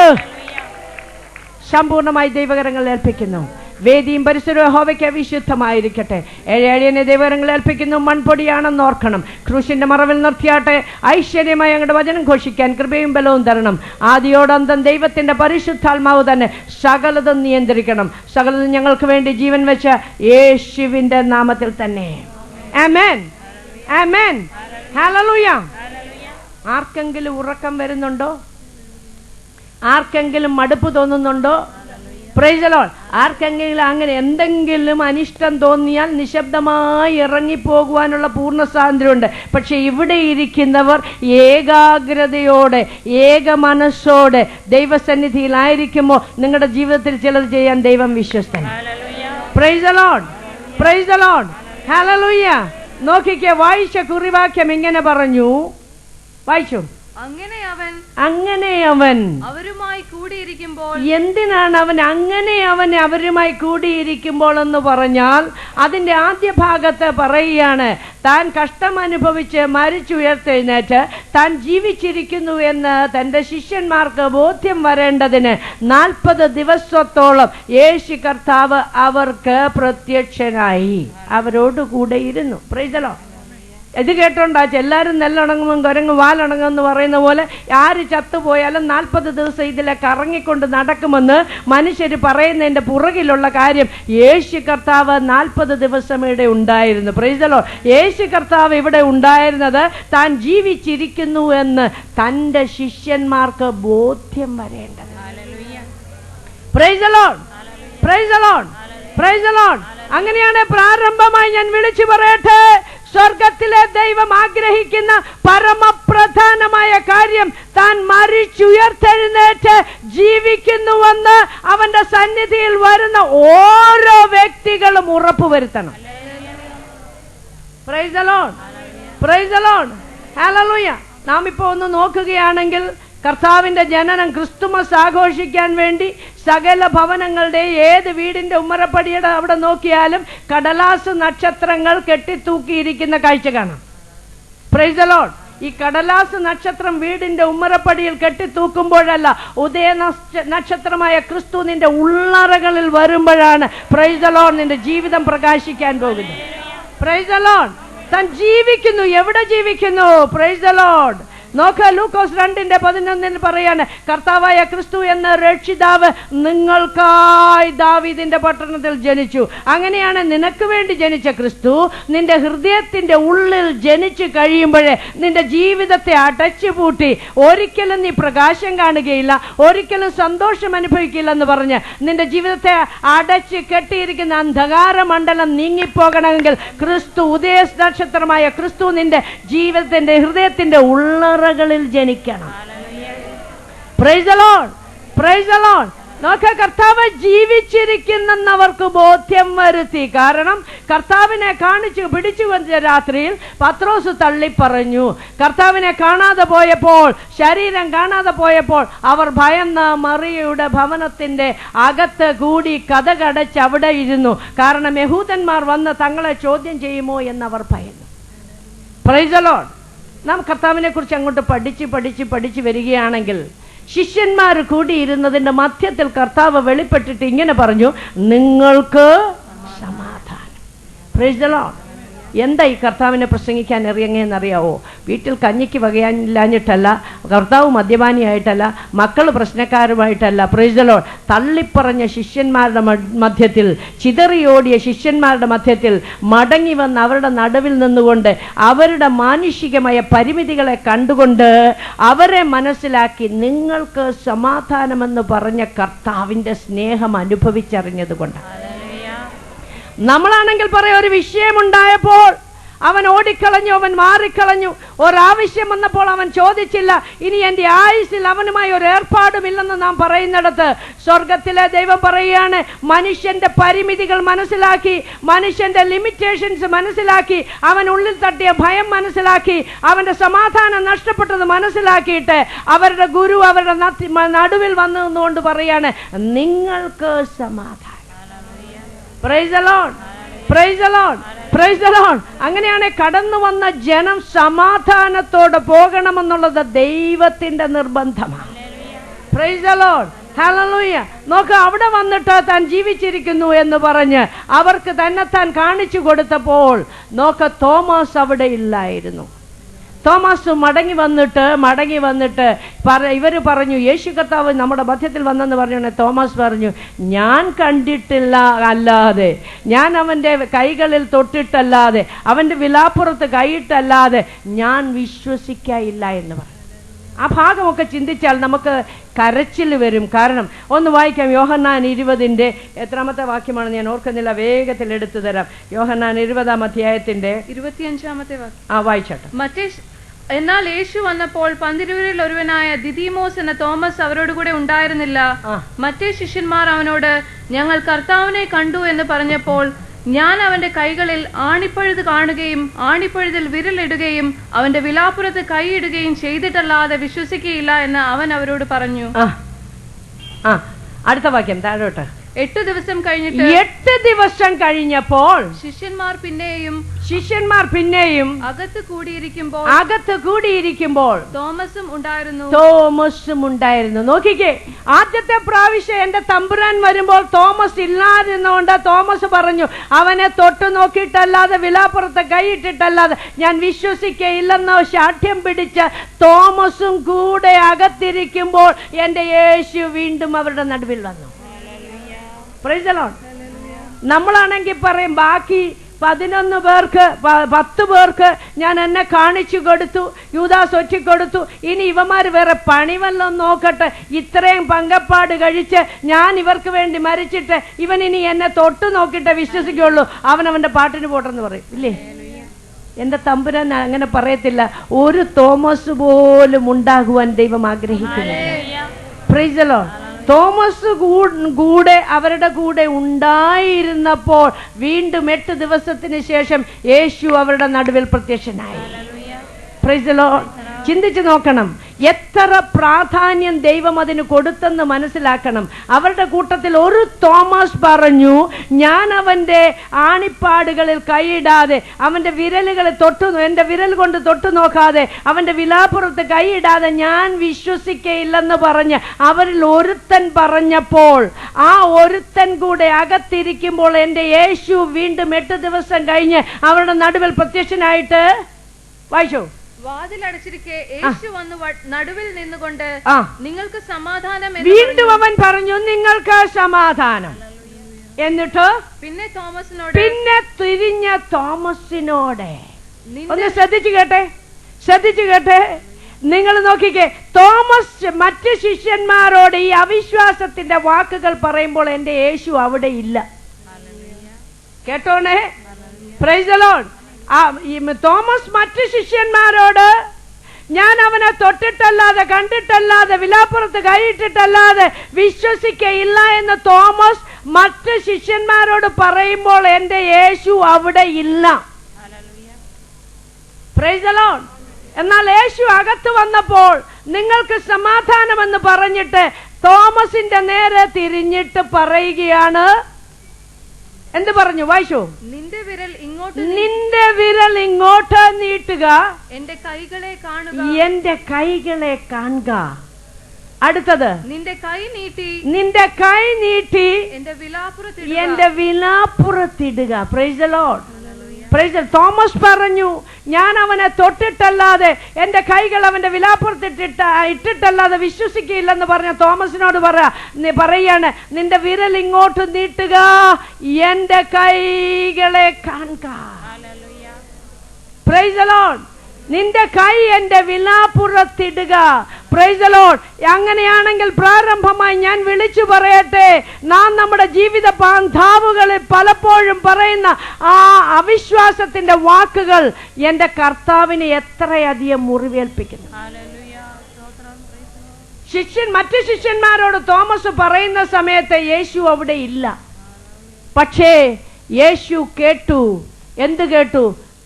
സമ്പൂർണ്ണമായി ദൈവകരങ്ങൾ ഏൽപ്പിക്കുന്നു. വേദിയും പരിസരവും യഹോവയ്ക്ക് വിശുദ്ധമായിരിക്കട്ടെ. ഏഴേഴിയനെ ദൈവകരങ്ങൾ ഏൽപ്പിക്കുന്നു. മൺപൊടിയാണെന്ന് ഓർക്കണം. ക്രൂശിന്റെ മറവിൽ നിർത്തിയാട്ടെ. ഐശ്വര്യമായി ഞങ്ങളുടെ വചനം ഘോഷിക്കാൻ കൃപയും ബലവും തരണം. ആദിയോടന്തം ദൈവത്തിന്റെ പരിശുദ്ധാത്മാവ് തന്നെ സകലതും നിയന്ത്രിക്കണം. സകലതും ഞങ്ങൾക്ക് വേണ്ടി ജീവൻ വെച്ച യേശുവിന്റെ നാമത്തിൽ തന്നെ. ആമേൻ, ആമേൻ, ഹല്ലേലൂയ. ആർക്കെങ്കിലും ഉറക്കം വരുന്നുണ്ടോ? ആർക്കെങ്കിലും മടുപ്പ് തോന്നുന്നുണ്ടോ? Price the Lord. ആർക്കെങ്കിലും അങ്ങനെ എന്തെങ്കിലും അനിഷ്ടം തോന്നിയാൽ നിശബ്ദമായി ഇറങ്ങിപ്പോകുവാനുള്ള പൂർണ്ണ സ്വാതന്ത്ര്യമുണ്ട്. പക്ഷെ ഇവിടെ ഇരിക്കുന്നവർ ഏകാഗ്രതയോടെ ഏക മനസ്സോടെ ദൈവസന്നിധിയിലായിരിക്കുമ്പോൾ നിങ്ങളുടെ ജീവിതത്തിൽ ചിലത് ചെയ്യാൻ ദൈവം വിശ്വസ്തൻ. Praise the lord, praise the lord, hallelujah. നോക്കിക്കേ, വായിച്ച കുറിവാക്യം ഇങ്ങനെ പറഞ്ഞു. വായിച്ചു. അങ്ങനെ അവൻ അവരുമായി കൂടിയിരിക്കുമ്പോൾ. എന്തിനാണ് അവൻ അങ്ങനെ അവരുമായി കൂടിയിരിക്കുമ്പോൾ എന്ന് പറഞ്ഞാൽ അതിന്റെ ആദ്യ ഭാഗത്ത് പറയുകയാണ്, താൻ കഷ്ടം അനുഭവിച്ച് മരിച്ചുയർത്തെഴുന്നേറ്റ് താൻ ജീവിച്ചിരിക്കുന്നു എന്ന് തന്റെ ശിഷ്യന്മാർക്ക് ബോധ്യം വരേണ്ടതിന് 40 ദിവസത്തോളം യേശു കർത്താവ് അവർക്ക് പ്രത്യക്ഷനായി, അവരോട് കൂടെ ഇരുന്നു. Price the Lord. ഇത് കേട്ടോണ്ടാച്ച എല്ലാവരും നെല്ലുണങ്ങുമ്പോൾ കുരങ്ങ് വാലുണങ്ങുമെന്ന് പറയുന്ന പോലെ ആര് ചത്തുപോയാലും 40 ദിവസം ഇതിലെ കറങ്ങിക്കൊണ്ട് നടക്കുമെന്ന് മനുഷ്യർ പറയുന്നതിൻ്റെ പുറകിലുള്ള കാര്യം യേശു കർത്താവ് 40 ദിവസം ഇവിടെ ഉണ്ടായിരുന്നു. Price the Lord. യേശു കർത്താവ് ഇവിടെ ഉണ്ടായിരുന്നത് താൻ ജീവിച്ചിരിക്കുന്നു എന്ന് തൻ്റെ ശിഷ്യന്മാർക്ക് ബോധ്യം വരേണ്ടത്. Price the lord, praise the lord, praise the Lord. അങ്ങനെയാണ് പ്രാരംഭമായി ഞാൻ വിളിച്ചു പറയട്ടെ, സ്വർഗത്തിലെ ദൈവം ആഗ്രഹിക്കുന്ന പരമപ്രധാനമായ കാര്യം താൻ മരിച്ചുയർത്തെഴുന്നേറ്റ് ജീവിക്കുന്നുവെന്ന് അവന്റെ സന്നിധിയിൽ വരുന്ന ഓരോ വ്യക്തികളും ഉറപ്പുവരുത്തണം. Price the lord, praise the lord, hallelujah. നാം ഇപ്പോൾ ഒന്ന് നോക്കുകയാണെങ്കിൽ കർത്താവിന്റെ ജനനം ക്രിസ്തുമസ് ആഘോഷിക്കാൻ വേണ്ടി സകല ഭവനങ്ങളുടെ ഏത് വീടിന്റെ ഉമ്മറപ്പടിയുടെ അവിടെ നോക്കിയാലും കടലാസ് നക്ഷത്രങ്ങൾ കെട്ടിത്തൂക്കിയിരിക്കുന്ന കാഴ്ച കാണാം. Price the lord. ഈ കടലാസ് നക്ഷത്രം വീടിന്റെ ഉമ്മറപ്പടിയിൽ കെട്ടിത്തൂക്കുമ്പോഴല്ല, ഉദയ നക്ഷത്രമായ ക്രിസ്തു നിന്റെ ഉള്ളറകളിൽ വരുമ്പോഴാണ് പ്രൈസ് ദി ലോർഡ് നിന്റെ ജീവിതം പ്രകാശിക്കാൻ പോകുന്നത്. Price the Lord. താൻ ജീവിക്കുന്നു. എവിടെ ജീവിക്കുന്നു? Price the lord. നോക്ക, ലൂക്കോസ് 2:11 പറയാണ്, കർത്താവായ ക്രിസ്തു എന്ന രക്ഷിതാവ് നിങ്ങൾക്കായി ദാവീദിന്റെ പട്ടണത്തിൽ ജനിച്ചു. അങ്ങനെയാണ് നിനക്ക് വേണ്ടി ജനിച്ച ക്രിസ്തു നിന്റെ ഹൃദയത്തിന്റെ ഉള്ളിൽ ജനിച്ചു കഴിയുമ്പോഴേ നിന്റെ ജീവിതത്തെ അടച്ചുപൂട്ടി ഒരിക്കലും നീ പ്രകാശം കാണുകയില്ല, ഒരിക്കലും സന്തോഷം അനുഭവിക്കില്ലെന്ന് പറഞ്ഞ് നിന്റെ ജീവിതത്തെ അടച്ച് കെട്ടിയിരിക്കുന്ന അന്ധകാര മണ്ഡലം നീങ്ങിപ്പോകണമെങ്കിൽ ക്രിസ്തു, ഉദയ നക്ഷത്രമായ ക്രിസ്തു നിന്റെ ജീവിതത്തിന്റെ ഹൃദയത്തിന്റെ ഉള്ളറ ജനിക്കണം. Praise the lord, praise the lord. നോക്ക, കർത്താവ് ജീവിച്ചിരിക്കുന്നവർക്ക് ബോധ്യം വരുത്തി. കാരണം കർത്താവിനെ പിടിച്ചു വന്ന രാത്രിയിൽ പത്രോസ് തള്ളിപ്പറഞ്ഞു. കർത്താവിനെ കാണാതെ പോയപ്പോൾ, ശരീരം കാണാതെ പോയപ്പോൾ അവർ ഭയന്ന് മറിയയുടെ ഭവനത്തിന്റെ അകത്ത് കൂടി കതകടച്ച് അവിടെ ഇരുന്നു. കാരണം യഹൂദന്മാർ വന്ന് തങ്ങളെ ചോദ്യം ചെയ്യുമോ എന്നവർ ഭയന്നു. Price the Lord. നാം കർത്താവിനെ കുറിച്ച് അങ്ങോട്ട് പഠിച്ച് വരികയാണെങ്കിൽ ശിഷ്യന്മാർ കൂടിയിരുന്നതിന്റെ മധ്യത്തിൽ കർത്താവ് വെളിപ്പെട്ടിട്ട് ഇങ്ങനെ പറഞ്ഞു, നിങ്ങൾക്ക് സമാധാനം. Price the Lord. എന്താ ഈ കർത്താവിനെ പ്രസംഗിക്കാൻ ഇറങ്ങിയെന്നറിയാവോ? വീട്ടിൽ കഞ്ഞിക്ക് വകയാനില്ലാഞ്ഞിട്ടല്ല, കർത്താവ് മദ്യപാനിയായിട്ടല്ല, മക്കൾ പ്രശ്നക്കാരുമായിട്ടല്ല. Praise the lord. തള്ളിപ്പറഞ്ഞ ശിഷ്യന്മാരുടെ മധ്യത്തിൽ, ചിതറിയോടിയ ശിഷ്യന്മാരുടെ മധ്യത്തിൽ മടങ്ങി വന്ന് അവരുടെ നടുവിൽ നിന്നുകൊണ്ട് അവരുടെ മാനുഷികമായ പരിമിതികളെ കണ്ടുകൊണ്ട് അവരെ മനസ്സിലാക്കി നിങ്ങൾക്ക് സമാധാനമെന്ന് പറഞ്ഞ കർത്താവിൻ്റെ സ്നേഹം അനുഭവിച്ചറിഞ്ഞതുകൊണ്ടാണ്. നമ്മളാണെങ്കിൽ പറയാം, ഒരു വിഷയമുണ്ടായപ്പോൾ അവൻ ഓടിക്കളഞ്ഞു, അവൻ മാറിക്കളഞ്ഞു. ഒരാവശ്യം വന്നപ്പോൾ അവൻ ചോദിച്ചില്ല, ഇനി എൻ്റെ ആയുസ്സിൽ അവനുമായി ഒരു ഏർപ്പാടുമില്ലെന്ന് നാം പറയുന്നിടത്ത് സ്വർഗത്തിലെ ദൈവം പറയുകയാണ്, മനുഷ്യന്റെ പരിമിതികൾ മനസ്സിലാക്കി, മനുഷ്യന്റെ ലിമിറ്റേഷൻസ് മനസ്സിലാക്കി, അവൻ ഉള്ളിൽ തട്ടിയ ഭയം മനസ്സിലാക്കി, അവന്റെ സമാധാനം നഷ്ടപ്പെട്ടത് മനസ്സിലാക്കിയിട്ട് അവരുടെ ഗുരു അവരുടെ നടുവിൽ വന്നു നിന്നുകൊണ്ട് പറയാണ്, നിങ്ങൾക്ക് സമാധാനം. Price the lord, praise the lord, praise the Lord. അങ്ങനെയാണ് കടന്നു വന്ന ജനം സമാധാനത്തോടെ പോകണമെന്നുള്ളത് ദൈവത്തിന്റെ നിർബന്ധമാണ്. Price the lord, hallelujah. നോക്ക്, അവിടെ വന്നിട്ട് താൻ ജീവിച്ചിരിക്കുന്നു എന്ന് പറഞ്ഞ് അവർക്ക് തന്നെത്താൻ കാണിച്ചു കൊടുത്തപ്പോൾ നോക്ക്, തോമസ് അവിടെ ഇല്ലായിരുന്നു. തോമസ് മടങ്ങി വന്നിട്ട് ഇവർ പറഞ്ഞു, യേശു കർത്താവ് നമ്മുടെ മധ്യത്തിൽ വന്നെന്ന് പറഞ്ഞു. തോമസ് പറഞ്ഞു, ഞാൻ കണ്ടിട്ടില്ല അല്ലാതെ, ഞാൻ അവൻ്റെ കൈകളിൽ തൊട്ടിട്ടല്ലാതെ, അവൻ്റെ വിലാപ്പുറത്ത് കൈയിട്ടല്ലാതെ ഞാൻ വിശ്വസിക്കായില്ല എന്ന് പറഞ്ഞു. ആ ഭാഗമൊക്കെ ചിന്തിച്ചാൽ നമുക്ക് കരച്ചിൽ വരും. കാരണം ഒന്ന് വായിക്കാം, യോഹന്നാൻ 20 എത്രാമത്തെ വാക്യമാണ് ഞാൻ ഓർക്കുന്നില്ല, വേഗത്തിൽ എടുത്തു തരാം. യോഹന്നാൻ 20-ാം അധ്യായത്തിന്റെ 25-ാമത്തെ വാക്യം വായിച്ചോട്ടെ. എന്നാൽ യേശു വന്നപ്പോൾ 12 ഒരുവനായ ദിദിമോസ് എന്ന തോമസ് അവരോടുകൂടെ ഉണ്ടായിരുന്നില്ല. മറ്റേ ശിഷ്യന്മാർ അവനോട്, ഞങ്ങൾ കർത്താവിനെ കണ്ടു എന്ന് പറഞ്ഞപ്പോൾ, ഞാൻ അവന്റെ കൈകളിൽ ആണിപ്പഴുത് കാണുകയും ആണിപ്പഴുതിൽ വിരലിടുകയും അവന്റെ വിലാപ്പുറത്ത് കൈയിടുകയും ചെയ്തിട്ടല്ലാതെ വിശ്വസിക്കുകയില്ല എന്ന് അവൻ അവരോട് പറഞ്ഞു. അടുത്ത വാക്യം താഴോട്ട്. 8 ദിവസം കഴിഞ്ഞിട്ട് 8 ദിവസം കഴിഞ്ഞപ്പോൾ ശിഷ്യന്മാർ പിന്നെയും അകത്ത് കൂടിയിരിക്കുമ്പോൾ തോമസും ഉണ്ടായിരുന്നു. നോക്കിക്കേ, ആദ്യത്തെ പ്രാവശ്യം എന്റെ തമ്പുരാൻ വരുമ്പോൾ തോമസ് ഇല്ലാതിരുന്നുകൊണ്ട് തോമസ് പറഞ്ഞു, അവനെ തൊട്ടു നോക്കിയിട്ടല്ലാതെ വിലാപ്പുറത്ത് കൈയിട്ടിട്ടല്ലാതെ ഞാൻ വിശ്വസിക്കയില്ലെന്നോ ശാഠ്യം പിടിച്ച തോമസും കൂടെ അകത്തിരിക്കുമ്പോൾ എന്റെ യേശു വീണ്ടും അവരുടെ നടുവിൽ വന്നു. Price the Lord. നമ്മളാണെങ്കിൽ പറയും, ബാക്കി 11 പേർക്ക് 10 പേർക്ക് ഞാൻ എന്നെ കാണിച്ചു കൊടുത്തു, യൂദാസ് ഒറ്റിക്കൊടുത്തു, ഇനി ഇവന്മാർ വേറെ പണി വല്ലതും നോക്കട്ടെ, ഇത്രയും പങ്കപ്പാട് കഴിച്ച് ഞാൻ ഇവർക്ക് വേണ്ടി മരിച്ചിട്ട് ഇവൻ ഇനി എന്നെ തൊട്ടു നോക്കിയിട്ടേ വിശ്വസിക്കുള്ളൂ, അവനവന്റെ പാട്ടിന് പോട്ടെന്ന് പറയും. ഇല്ലേ? എന്റെ തമ്പുരാൻ അങ്ങനെ പറയത്തില്ല. ഒരു തോമസ് പോലും ഉണ്ടാകുവാൻ ദൈവം ആഗ്രഹിക്കുന്നു. Price the lord. തോമസ് കൂടെ അവരുടെ കൂടെ ഉണ്ടായിരുന്നപ്പോൾ വീണ്ടും 8 ദിവസത്തിന് ശേഷം യേശു അവരുടെ നടുവിൽ പ്രത്യക്ഷനായി. Price the Lord. ചിന്തിച്ചു നോക്കണം, എത്ര പ്രാധാന്യം ദൈവം അതിന് കൊടുത്തെന്ന് മനസ്സിലാക്കണം. അവരുടെ കൂട്ടത്തിൽ ഒരു തോമസ് പറഞ്ഞു, ഞാൻ അവന്റെ ആണിപ്പാടുകളിൽ കൈയിടാതെ, അവന്റെ വിരലുകളിൽ എന്റെ വിരൽ കൊണ്ട് തൊട്ടു നോക്കാതെ, അവന്റെ വിലാപ്പുറത്ത് കൈയിടാതെ ഞാൻ വിശ്വസിക്കയില്ലെന്ന് പറഞ്ഞ് അവരിൽ ഒരുത്തൻ പറഞ്ഞപ്പോൾ, ആ ഒരുത്തൻ കൂടെ അകത്തിരിക്കുമ്പോൾ എന്റെ യേശു വീണ്ടും 8 ദിവസം കഴിഞ്ഞ് അവരുടെ നടുവിൽ പ്രത്യക്ഷനായിട്ട് വായിച്ചു. വാതിലടച്ചിരിക്കെ യേശു വന്നു നടുവിൽ നിന്നുകൊണ്ട് നിങ്ങൾക്ക് സമാധാനം. വീണ്ടും അവൻ പറഞ്ഞു, നിങ്ങൾക്ക് സമാധാനം. എന്നിട്ട് പിന്നെ തിരിഞ്ഞ തോമസിനോട്, ഒന്ന് ശ്രദ്ധിച്ചു കേട്ടെ. നിങ്ങൾ നോക്കിക്കേ, തോമസ് മറ്റ് ശിഷ്യന്മാരോട് ഈ അവിശ്വാസത്തിന്റെ വാക്കുകൾ പറയുമ്പോൾ എന്റെ യേശു അവിടെ ഇല്ല. കേട്ടോണേ? Praise the lord. തോമസ് മറ്റ് ശിഷ്യന്മാരോട്, ഞാൻ അവനെ തൊട്ടിട്ടല്ലാതെ കണ്ടിട്ടല്ലാതെ വിലാപ്പുറത്ത് കൈയിട്ടിട്ടല്ലാതെ വിശ്വസിക്കയില്ല എന്ന് തോമസ് മറ്റ് ശിഷ്യന്മാരോട് പറയുമ്പോൾ എന്റെ യേശു അവിടെ ഇല്ല. Price the lord. എന്നാൽ യേശു അകത്ത് വന്നപ്പോൾ നിങ്ങൾക്ക് സമാധാനമെന്ന് പറഞ്ഞിട്ട് തോമസിന്റെ നേരെ തിരിഞ്ഞിട്ട് പറയുകയാണ്. എന്ത് പറഞ്ഞു? വായിച്ചു. നിന്റെ വിരൽ ഇങ്ങോട്ട് നീട്ടുക, എന്റെ കൈകളെ കാണുക. അടുത്തത്, നിന്റെ കൈ നീട്ടി എന്റെ വിലാപ്പുറത്തിടുക. Praise the lord. തോമസ് പറഞ്ഞു, ഞാൻ അവനെ തൊട്ടിട്ടല്ലാതെ എന്റെ കൈകൾ അവന്റെ വിലാപ്പുറത്തിട്ടിട്ടല്ലാതെ വിശ്വസിക്കില്ലെന്ന് പറഞ്ഞ തോമസിനോട് പറയാണ്, നിന്റെ വിരൽ ഇങ്ങോട്ട് നീട്ടുക, എന്റെ കൈകളെ കാണുക. Price the Lord. നിന്റെ കൈ എന്റെ വിലാപ്പുറത്തിടുക. Praise the Lord. അങ്ങനെയാണെങ്കിൽ പ്രാരംഭമായി ഞാൻ വിളിച്ചു പറയട്ടെ, നാം നമ്മുടെ ജീവിത ബാന്ധാവുകളിൽ പലപ്പോഴും പറയുന്ന ആ അവിശ്വാസത്തിന്റെ വാക്കുകൾ എന്റെ കർത്താവിനെ എത്രയധികം മുറിവേൽപ്പിക്കുന്നു. മറ്റു ശിഷ്യന്മാരോട് തോമസ് പറയുന്ന സമയത്ത് യേശു അവിടെ ഇല്ല. പക്ഷേ യേശു കേട്ടു. എന്ത് കേട്ടു?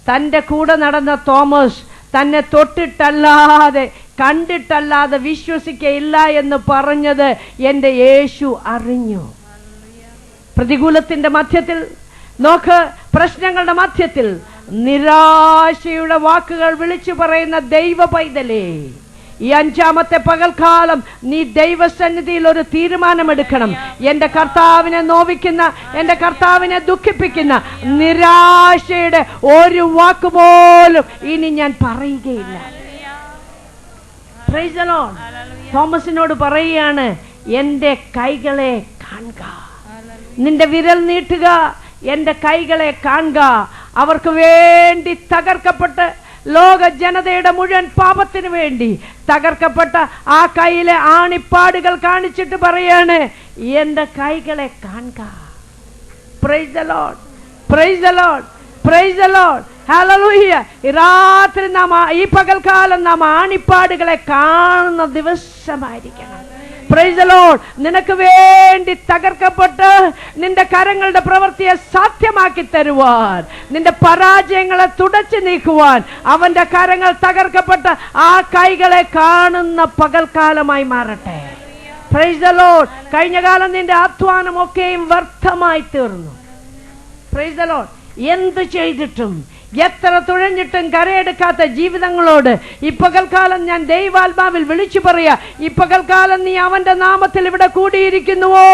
തന്റെ കൂടെ നടന്ന തോമസ് തന്നെ തൊട്ടിട്ടല്ലാതെ കണ്ടിട്ടല്ലാതെ വിശ്വസിക്കയില്ല എന്ന് പറഞ്ഞത് എന്റെ യേശു അറിഞ്ഞു. പ്രതികൂലത്തിന്റെ മധ്യത്തിൽ നോക്ക്, പ്രശ്നങ്ങളുടെ മധ്യത്തിൽ നിരാശയുടെ വാക്കുകൾ വിളിച്ചു പറയുന്ന ദൈവ പൈതലേ, ഈ 5ാമത്തെ പകൽക്കാലം നീ ദൈവസന്നിധിയിൽ ഒരു തീരുമാനമെടുക്കണം. എന്റെ കർത്താവിനെ നോവിക്കുന്ന, എന്റെ കർത്താവിനെ ദുഃഖിപ്പിക്കുന്ന നിരാശയുടെ ഒരു വാക്കുപോലും ഇനി ഞാൻ പറയുകയില്ല. Price the Lord. തോമസിനോട് പറയുകയാണ്, എന്റെ കൈകളെ കാണുക, നിന്റെ വിരൽ നീട്ടുക, എന്റെ കൈകളെ കാണുക. അവർക്ക് വേണ്ടി തകർക്കപ്പെട്ട് ലോക ജനതയുടെ മുഴുവൻ പാപത്തിന് വേണ്ടി തകർക്കപ്പെട്ട ആ കൈയിലെ ആണിപ്പാടുകൾ കാണിച്ചിട്ട് പറയാണ്, എന്റെ കൈകളെ കാണുക. Price the lord. Praise the lord. Praise the lord. Hallelujah. രാത്രി ഈ പകൽക്കാലം നാം ആണിപ്പാടുകളെ കാണുന്ന ദിവസമായിരിക്കണം. Price the Lord. നിനക്ക് വേണ്ടി തകർക്കപ്പെട്ട് നിന്റെ കരങ്ങളുടെ പ്രവൃത്തിയെ സാധ്യമാക്കി തരുവാൻ, നിന്റെ പരാജയങ്ങളെ തുടച്ചു നീക്കുവാൻ അവന്റെ കരങ്ങൾ തകർക്കപ്പെട്ട് ആ കൈകളെ കാണുന്ന പകൽക്കാലമായി മാറട്ടെ. Price the Lord. കഴിഞ്ഞ കാലം നിന്റെ അധ്വാനമൊക്കെയും വ്യർത്ഥമായി തീർന്നു. Price the Lord. എന്ത് ചെയ്തിട്ടും എത്ര തുഴഞ്ഞിട്ടും കരയെടുക്കാത്ത ജീവിതങ്ങളോട് ഈ പകൽക്കാലം ഞാൻ ദൈവാത്മാവിൽ വിളിച്ചു പറയാ, ഈ പകൽക്കാലം നീ അവന്റെ നാമത്തിൽ ഇവിടെ കൂടിയിരിക്കുന്നുവോ,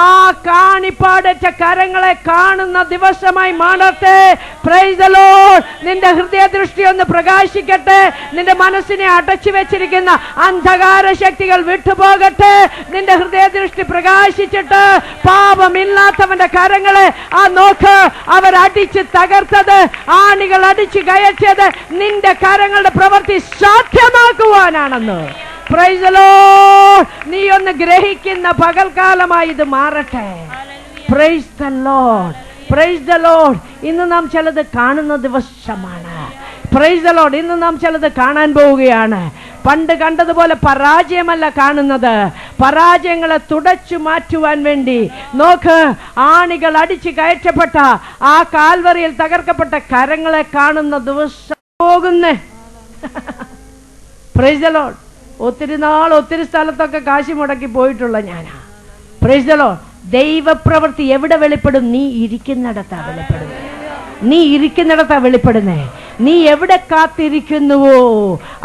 ആ കാണിപ്പാടറ്റ കരങ്ങളെ കാണുന്ന ദിവസമായി മാറട്ടെ. Price the Lord. നിന്റെ ഹൃദയദൃഷ്ടി ഒന്ന് പ്രകാശിക്കട്ടെ. നിന്റെ മനസ്സിനെ അടച്ചു വെച്ചിരിക്കുന്ന അന്ധകാര ശക്തികൾ വിട്ടുപോകട്ടെ. നിന്റെ ഹൃദയദൃഷ്ടി പ്രകാശിച്ചിട്ട് പാപമില്ലാത്തവന്റെ കരങ്ങളെ ആ നോക്ക്. അവരടിച്ച് തകർത്തത്, ആണികൾ അടിച്ചു കയറ്റിയത് നിന്റെ കരങ്ങളുടെ പ്രവൃത്തി സാധ്യമാക്കുവാനാണെന്ന്. Price the Lord. നീ ഒന്ന് ഗ്രഹിക്കുന്ന പകൽക്കാലമായി ഇത് മാറട്ടെ. Price the lord. Praise the Lord. ഇന്ന് നാം ചിലത് കാണുന്ന ദിവസമാണ്. Price the Lord. ഇന്ന് നാം ചിലത് കാണാൻ പോവുകയാണ്. പണ്ട് കണ്ടതുപോലെ പരാജയമല്ല കാണുന്നത്. പരാജയങ്ങളെ തുടച്ചു മാറ്റുവാൻ വേണ്ടി നോക്ക്, ആണികൾ അടിച്ചു കയറ്റപ്പെട്ട ആ കാൽവറിയിൽ തകർക്കപ്പെട്ട കരങ്ങളെ കാണുന്ന ദിവസം പോകുന്നേ. Price the Lord. ഒത്തിരി നാൾ ഒത്തിരി സ്ഥലത്തൊക്കെ കാശ് മുടക്കി പോയിട്ടുള്ള ഞാനാ. Price the Lord. ദൈവപ്രവൃത്തി എവിടെ വെളിപ്പെടും? നീ ഇരിക്കുന്നിടത്താ വെളിപ്പെടുന്നത്. നീ ഇരിക്കുന്നിടത്താ വെളിപ്പെടുന്നേ. നീ എവിടെ കാത്തിരിക്കുന്നുവോ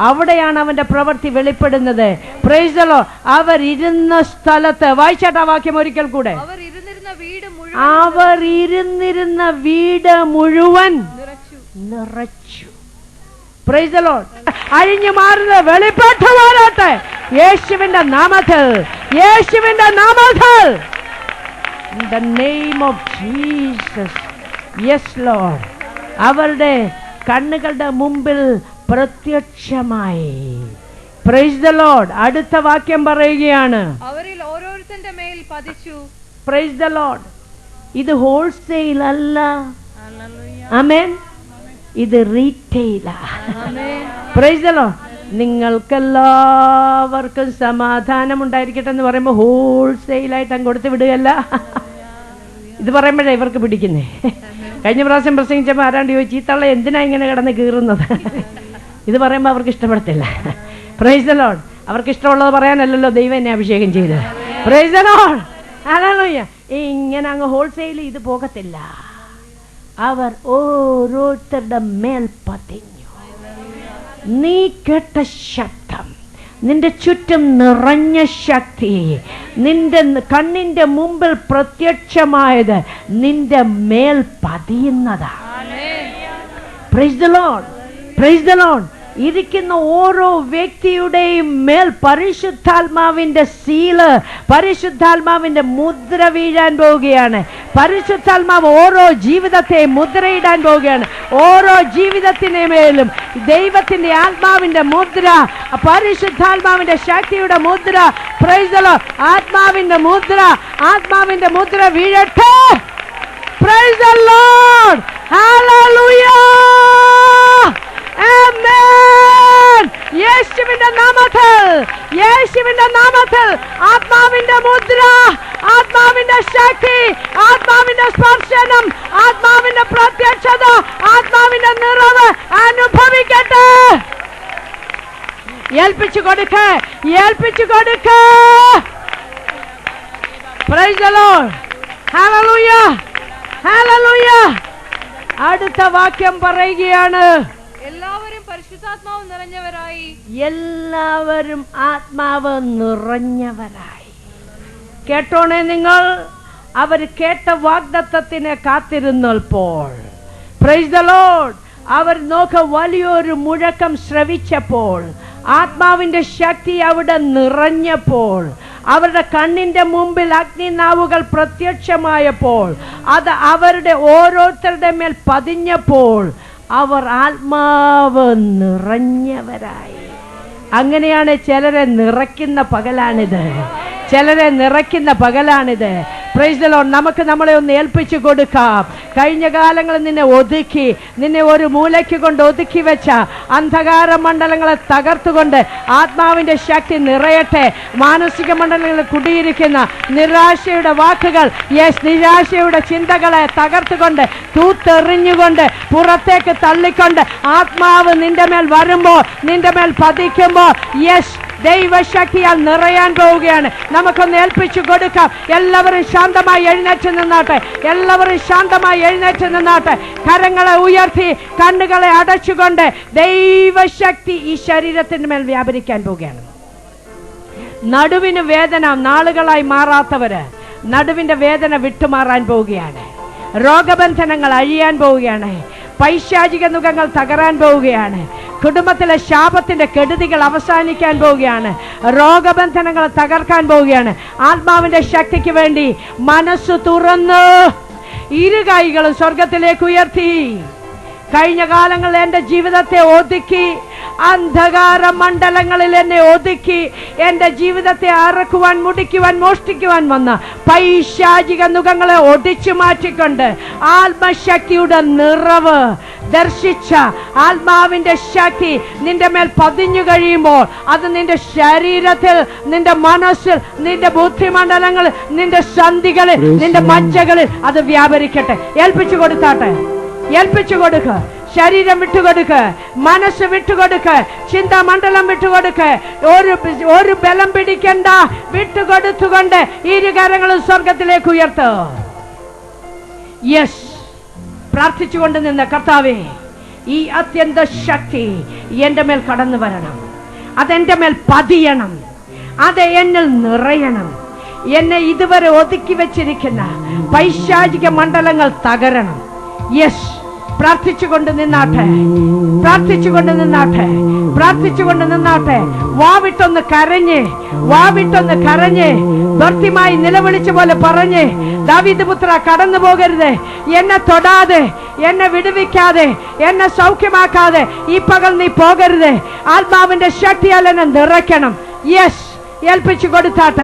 അവിടെയാണ് അവന്റെ പ്രവൃത്തി വെളിപ്പെടുന്നത്. Price the Lord. അവർ ഇരുന്ന സ്ഥലത്ത്, വായിച്ചാട്ടാ വാക്യം ഒരിക്കൽ കൂടെ, അവർ ഇരുന്നിരുന്ന വീട് മുഴുവൻ നിറച്ചു. Price the Lord. അഴിഞ്ഞു മാറുന്നത് വെളിപ്പെട്ടു മാറട്ടെ യേശുവിന്റെ നാമത്തിൽ. യേശുവിന്റെ നാമത്തിൽ. In the name of Jesus. Yes Lord. അവരുടെ കണ്ണുകളുടെ മുമ്പിൽ പ്രത്യക്ഷമായി. Price the Lord. അടുത്ത വാക്യം പറയുകയാണ്, അവരിൽ ഓരോരുത്തന്റെ മേൽ പതിച്ചു. Price the Lord. ഇത് ഹോൾസെയിൽ അല്ല. ആമേൻ. ഇത് റീറ്റെയിലാ. Price the Lord. നിങ്ങൾക്കെല്ലാവർക്കും സമാധാനം ഉണ്ടായിരിക്കട്ടെ എന്ന് പറയുമ്പോൾ ഹോൾസെയിലായിട്ട് അങ്ങ് കൊടുത്ത് വിടുകയല്ല. ഇത് പറയുമ്പോഴേ ഇവർക്ക് പിടിക്കുന്നേ. കഴിഞ്ഞ പ്രാവശ്യം പ്രസംഗിച്ചപ്പോൾ ആരാണ്ട് ചോദിച്ചു, ഈ തള്ള എന്തിനാ ഇങ്ങനെ കിടന്ന് കീറുന്നത്? ഇത് പറയുമ്പോൾ അവർക്ക് ഇഷ്ടപ്പെടത്തില്ല. Price the Lord. അവർക്ക് ഇഷ്ടമുള്ളത് പറയാനല്ലല്ലോ ദൈവം എന്നെ അഭിഷേകം ചെയ്ത്. Price the lord. ഹല്ലേലൂയ. ഇങ്ങനെ അങ്ങ് ഹോൾസെയിൽ ഇത് പോകത്തില്ല. അവർ ഓരോരുത്തരുടെ മേൽ പതിഞ്ഞു. നീ കേട്ട ശബ്ദം, നിന്റെ ചുറ്റും നിറഞ്ഞ ശക്തി, നിന്റെ കണ്ണിന്റെ മുമ്പിൽ പ്രത്യക്ഷമായത് നിന്റെ മേൽ പതിയുന്നതാണ്. Praise the lord. Praise the lord. ഇരിക്കുന്ന ഓരോ വ്യക്തിയുടെയും മേൽ പരിശുദ്ധാത്മാവിന്റെ സീല്, പരിശുദ്ധാത്മാവിന്റെ മുദ്ര വീഴാൻ പോവുകയാണ്. പരിശുദ്ധാത്മാവ് ഓരോ ജീവിതത്തെയും മുദ്രയിടാൻ പോവുകയാണ്. ഓരോ ജീവിതത്തിന്റെ മേലും ദൈവത്തിന്റെ ആത്മാവിന്റെ മുദ്ര, പരിശുദ്ധാത്മാവിന്റെ ശക്തിയുടെ മുദ്ര, പ്രൈസ് ദി ലോർഡ്, ആത്മാവിന്റെ മുദ്ര, ആത്മാവിന്റെ മുദ്ര വീഴട്ടെ. Praise the lord. Hallelujah. Amen. യേശുവിന്റെ നാമത്തിൽ, യേശുവിന്റെ നാമത്തിൽ ആത്മാവിന്റെ മുദ്ര, ആത്മാവിന്റെ ശക്തി, ആത്മാവിന്റെ സ്പർശനം, ആത്മാവിന്റെ പ്രത്യക്ഷത, ആത്മാവിന്റെ നിറവ് അനുഭവിക്കട്ടെ. ഏൽപ്പിച്ചു കൊടുക്ക, ഏൽപ്പിച്ചു കൊടുക്ക. Price the lord. Hallelujah. Hallelujah. അടുത്ത വാക്യം പറയുകയാണ്, എല്ലാവരും പരിശുദ്ധാത്മാവ് നിറഞ്ഞവരായി. എല്ലാവരും ആത്മാവ് നിറഞ്ഞവരായി. കേട്ടോണേ നിങ്ങൾ. അവർ കേട്ട വാഗ്ദത്തത്തിനെ കാത്തിരുന്നപ്പോൾ, പ്രൈസ് ദി ലോർഡ്, അവർ നോക്ക വലിയൊരു മുഴക്കം ശ്രവിച്ചപ്പോൾ, ആത്മാവിന്റെ ശക്തി അവിടെ നിറഞ്ഞപ്പോൾ, അവരുടെ കണ്ണിന്റെ മുമ്പിൽ അഗ്നിനാവുകൾ പ്രത്യക്ഷമായപ്പോൾ, അത് അവരുടെ ഓരോരുത്തരുടെ മേൽ പതിഞ്ഞപ്പോൾ അവർ ആത്മാവ് നിറഞ്ഞവരായി. അങ്ങനെയാണ് ചിലരെ നിറയ്ക്കുന്ന പകലാണിത്. ചിലരെ നിറയ്ക്കുന്ന പകലാണിത്. Price the Lord. നമുക്ക് നമ്മളെ ഒന്ന് ഏൽപ്പിച്ചു കൊടുക്കാം. കഴിഞ്ഞ കാലങ്ങളിൽ നിന്നെ ഒതുക്കി, നിന്നെ ഒരു മൂലയ്ക്ക് കൊണ്ട് ഒതുക്കി വെച്ച അന്ധകാര മണ്ഡലങ്ങളെ തകർത്തുകൊണ്ട് ആത്മാവിന്റെ ശക്തി നിറയട്ടെ. മാനസിക മണ്ഡലങ്ങളിൽ കുടിയിരിക്കുന്ന നിരാശയുടെ വാക്കുകൾ, നിരാശയുടെ ചിന്തകളെ തകർത്തുകൊണ്ട്, തൂത്തെറിഞ്ഞുകൊണ്ട്, പുറത്തേക്ക് തള്ളിക്കൊണ്ട് ആത്മാവ് നിന്റെ മേൽ വരുമ്പോൾ, നിന്റെ മേൽ പതിക്കുമ്പോൾ, ദൈവശക്തിയാൽ നിറയാൻ പോവുകയാണ്. നമുക്കൊന്ന് ഏൽപ്പിച്ചു കൊടുക്കാം. എല്ലാവരും ശാന്തമായി എഴുന്നേറ്റ് നിന്നാട്ടെ. എല്ലാവരും ശാന്തമായി എഴുന്നേറ്റ് നിന്നാട്ടെ. കരങ്ങളെ ഉയർത്തി കണ്ണുകളെ അടച്ചുകൊണ്ട് ദൈവശക്തി ഈ ശരീരത്തിന് മേൽ വ്യാപരിക്കാൻ പോവുകയാണ്. നടുവിന് വേദന നാളുകളായി മാറാത്തവര് നടുവിന്റെ വേദന വിട്ടുമാറാൻ പോവുകയാണ്. രോഗബന്ധനങ്ങൾ അഴിയാൻ പോവുകയാണ്. പൈശാചിക നുഖങ്ങൾ തകരാൻ പോവുകയാണ്. കുടുംബത്തിലെ ശാപത്തിന്റെ കെടുതികൾ അവസാനിക്കാൻ പോവുകയാണ്. രോഗബന്ധനങ്ങൾ തകർക്കാൻ പോവുകയാണ്. ആത്മാവിന്റെ ശക്തിക്ക് വേണ്ടി മനസ്സ് തുറന്ന് ഇരു കൈകളും സ്വർഗത്തിലേക്ക് ഉയർത്തി കഴിഞ്ഞ കാലങ്ങളിൽ എൻ്റെ ജീവിതത്തെ ഒതുക്കി, അന്ധകാര മണ്ഡലങ്ങളിൽ എന്നെ ഒതുക്കി എൻ്റെ ജീവിതത്തെ അറക്കുവാൻ, മുടിക്കുവാൻ, മോഷ്ടിക്കുവാൻ വന്ന പൈശാചിക നുഖങ്ങളെ ഒടിച്ചു മാറ്റിക്കൊണ്ട് ആത്മശക്തിയുടെ നിറവ് ദർശിച്ച ആത്മാവിന്റെ ശക്തി നിന്റെ മേൽ പതിഞ്ഞു കഴിയുമ്പോൾ അത് നിന്റെ ശരീരത്തിൽ, നിന്റെ മനസ്സിൽ, നിന്റെ ബുദ്ധിമണ്ഡലങ്ങളിൽ, നിന്റെ സന്ധികളിൽ, നിന്റെ മജ്ജകളിൽ അത് വ്യാപരിക്കട്ടെ. ഏൽപ്പിച്ചു കൊടുത്താട്ടെ. ഏൽപ്പിച്ചു കൊടുക്ക. ശരീരം വിട്ടുകൊടുക്ക്, മനസ്സ് വിട്ടുകൊടുക്ക്, ചിന്താമണ്ഡലം വിട്ടുകൊടുക്ക്. ഒരു ബലം പിടിക്കണ്ട. വിട്ടുകൊടുത്തുകൊണ്ട് ഇരുകരങ്ങളും സ്വർഗത്തിലേക്ക് ഉയർത്ത്. യെസ്, പ്രാർത്ഥിച്ചുകൊണ്ട് നിന്ന് കർത്താവേ, ഈ അത്യന്ത ശക്തി എന്റെ മേൽ കടന്നു വരണം. അതെന്റെ മേൽ പതിയണം. അത് എന്നിൽ നിറയണം. എന്നെ ഇതുവരെ ഒതുക്കി വെച്ചിരിക്കുന്ന പൈശാചിക മണ്ഡലങ്ങൾ തകരണം. യെസ്, പ്രാർത്ഥിച്ചുകൊണ്ട് നിന്നാട്ടെ. പ്രാർത്ഥിച്ചുകൊണ്ട് നിന്നാട്ടെ. പ്രാർത്ഥിച്ചുകൊണ്ട് നിന്നാട്ടെ. വാവിട്ടൊന്ന് കരഞ്ഞ്, വാവിട്ടൊന്ന് കരഞ്ഞ്, ഭക്തിമായി നിലവിളിച്ച പോലെ പറഞ്ഞ്, ദാവീദ് പുത്ര കടന്നു പോകരുത്, എന്നെ തൊടാതെ, എന്നെ വിടുവിക്കാതെ, എന്നെ സൗഖ്യമാക്കാതെ ഈ പകൽ നീ പോകരുത്. ആത്മാവിന്റെ ശക്തിയാൽ എന്നെ നിറയ്ക്കണം. യെസ്, ഏൽപ്പിച്ചു കൊടുത്താട്ടെ.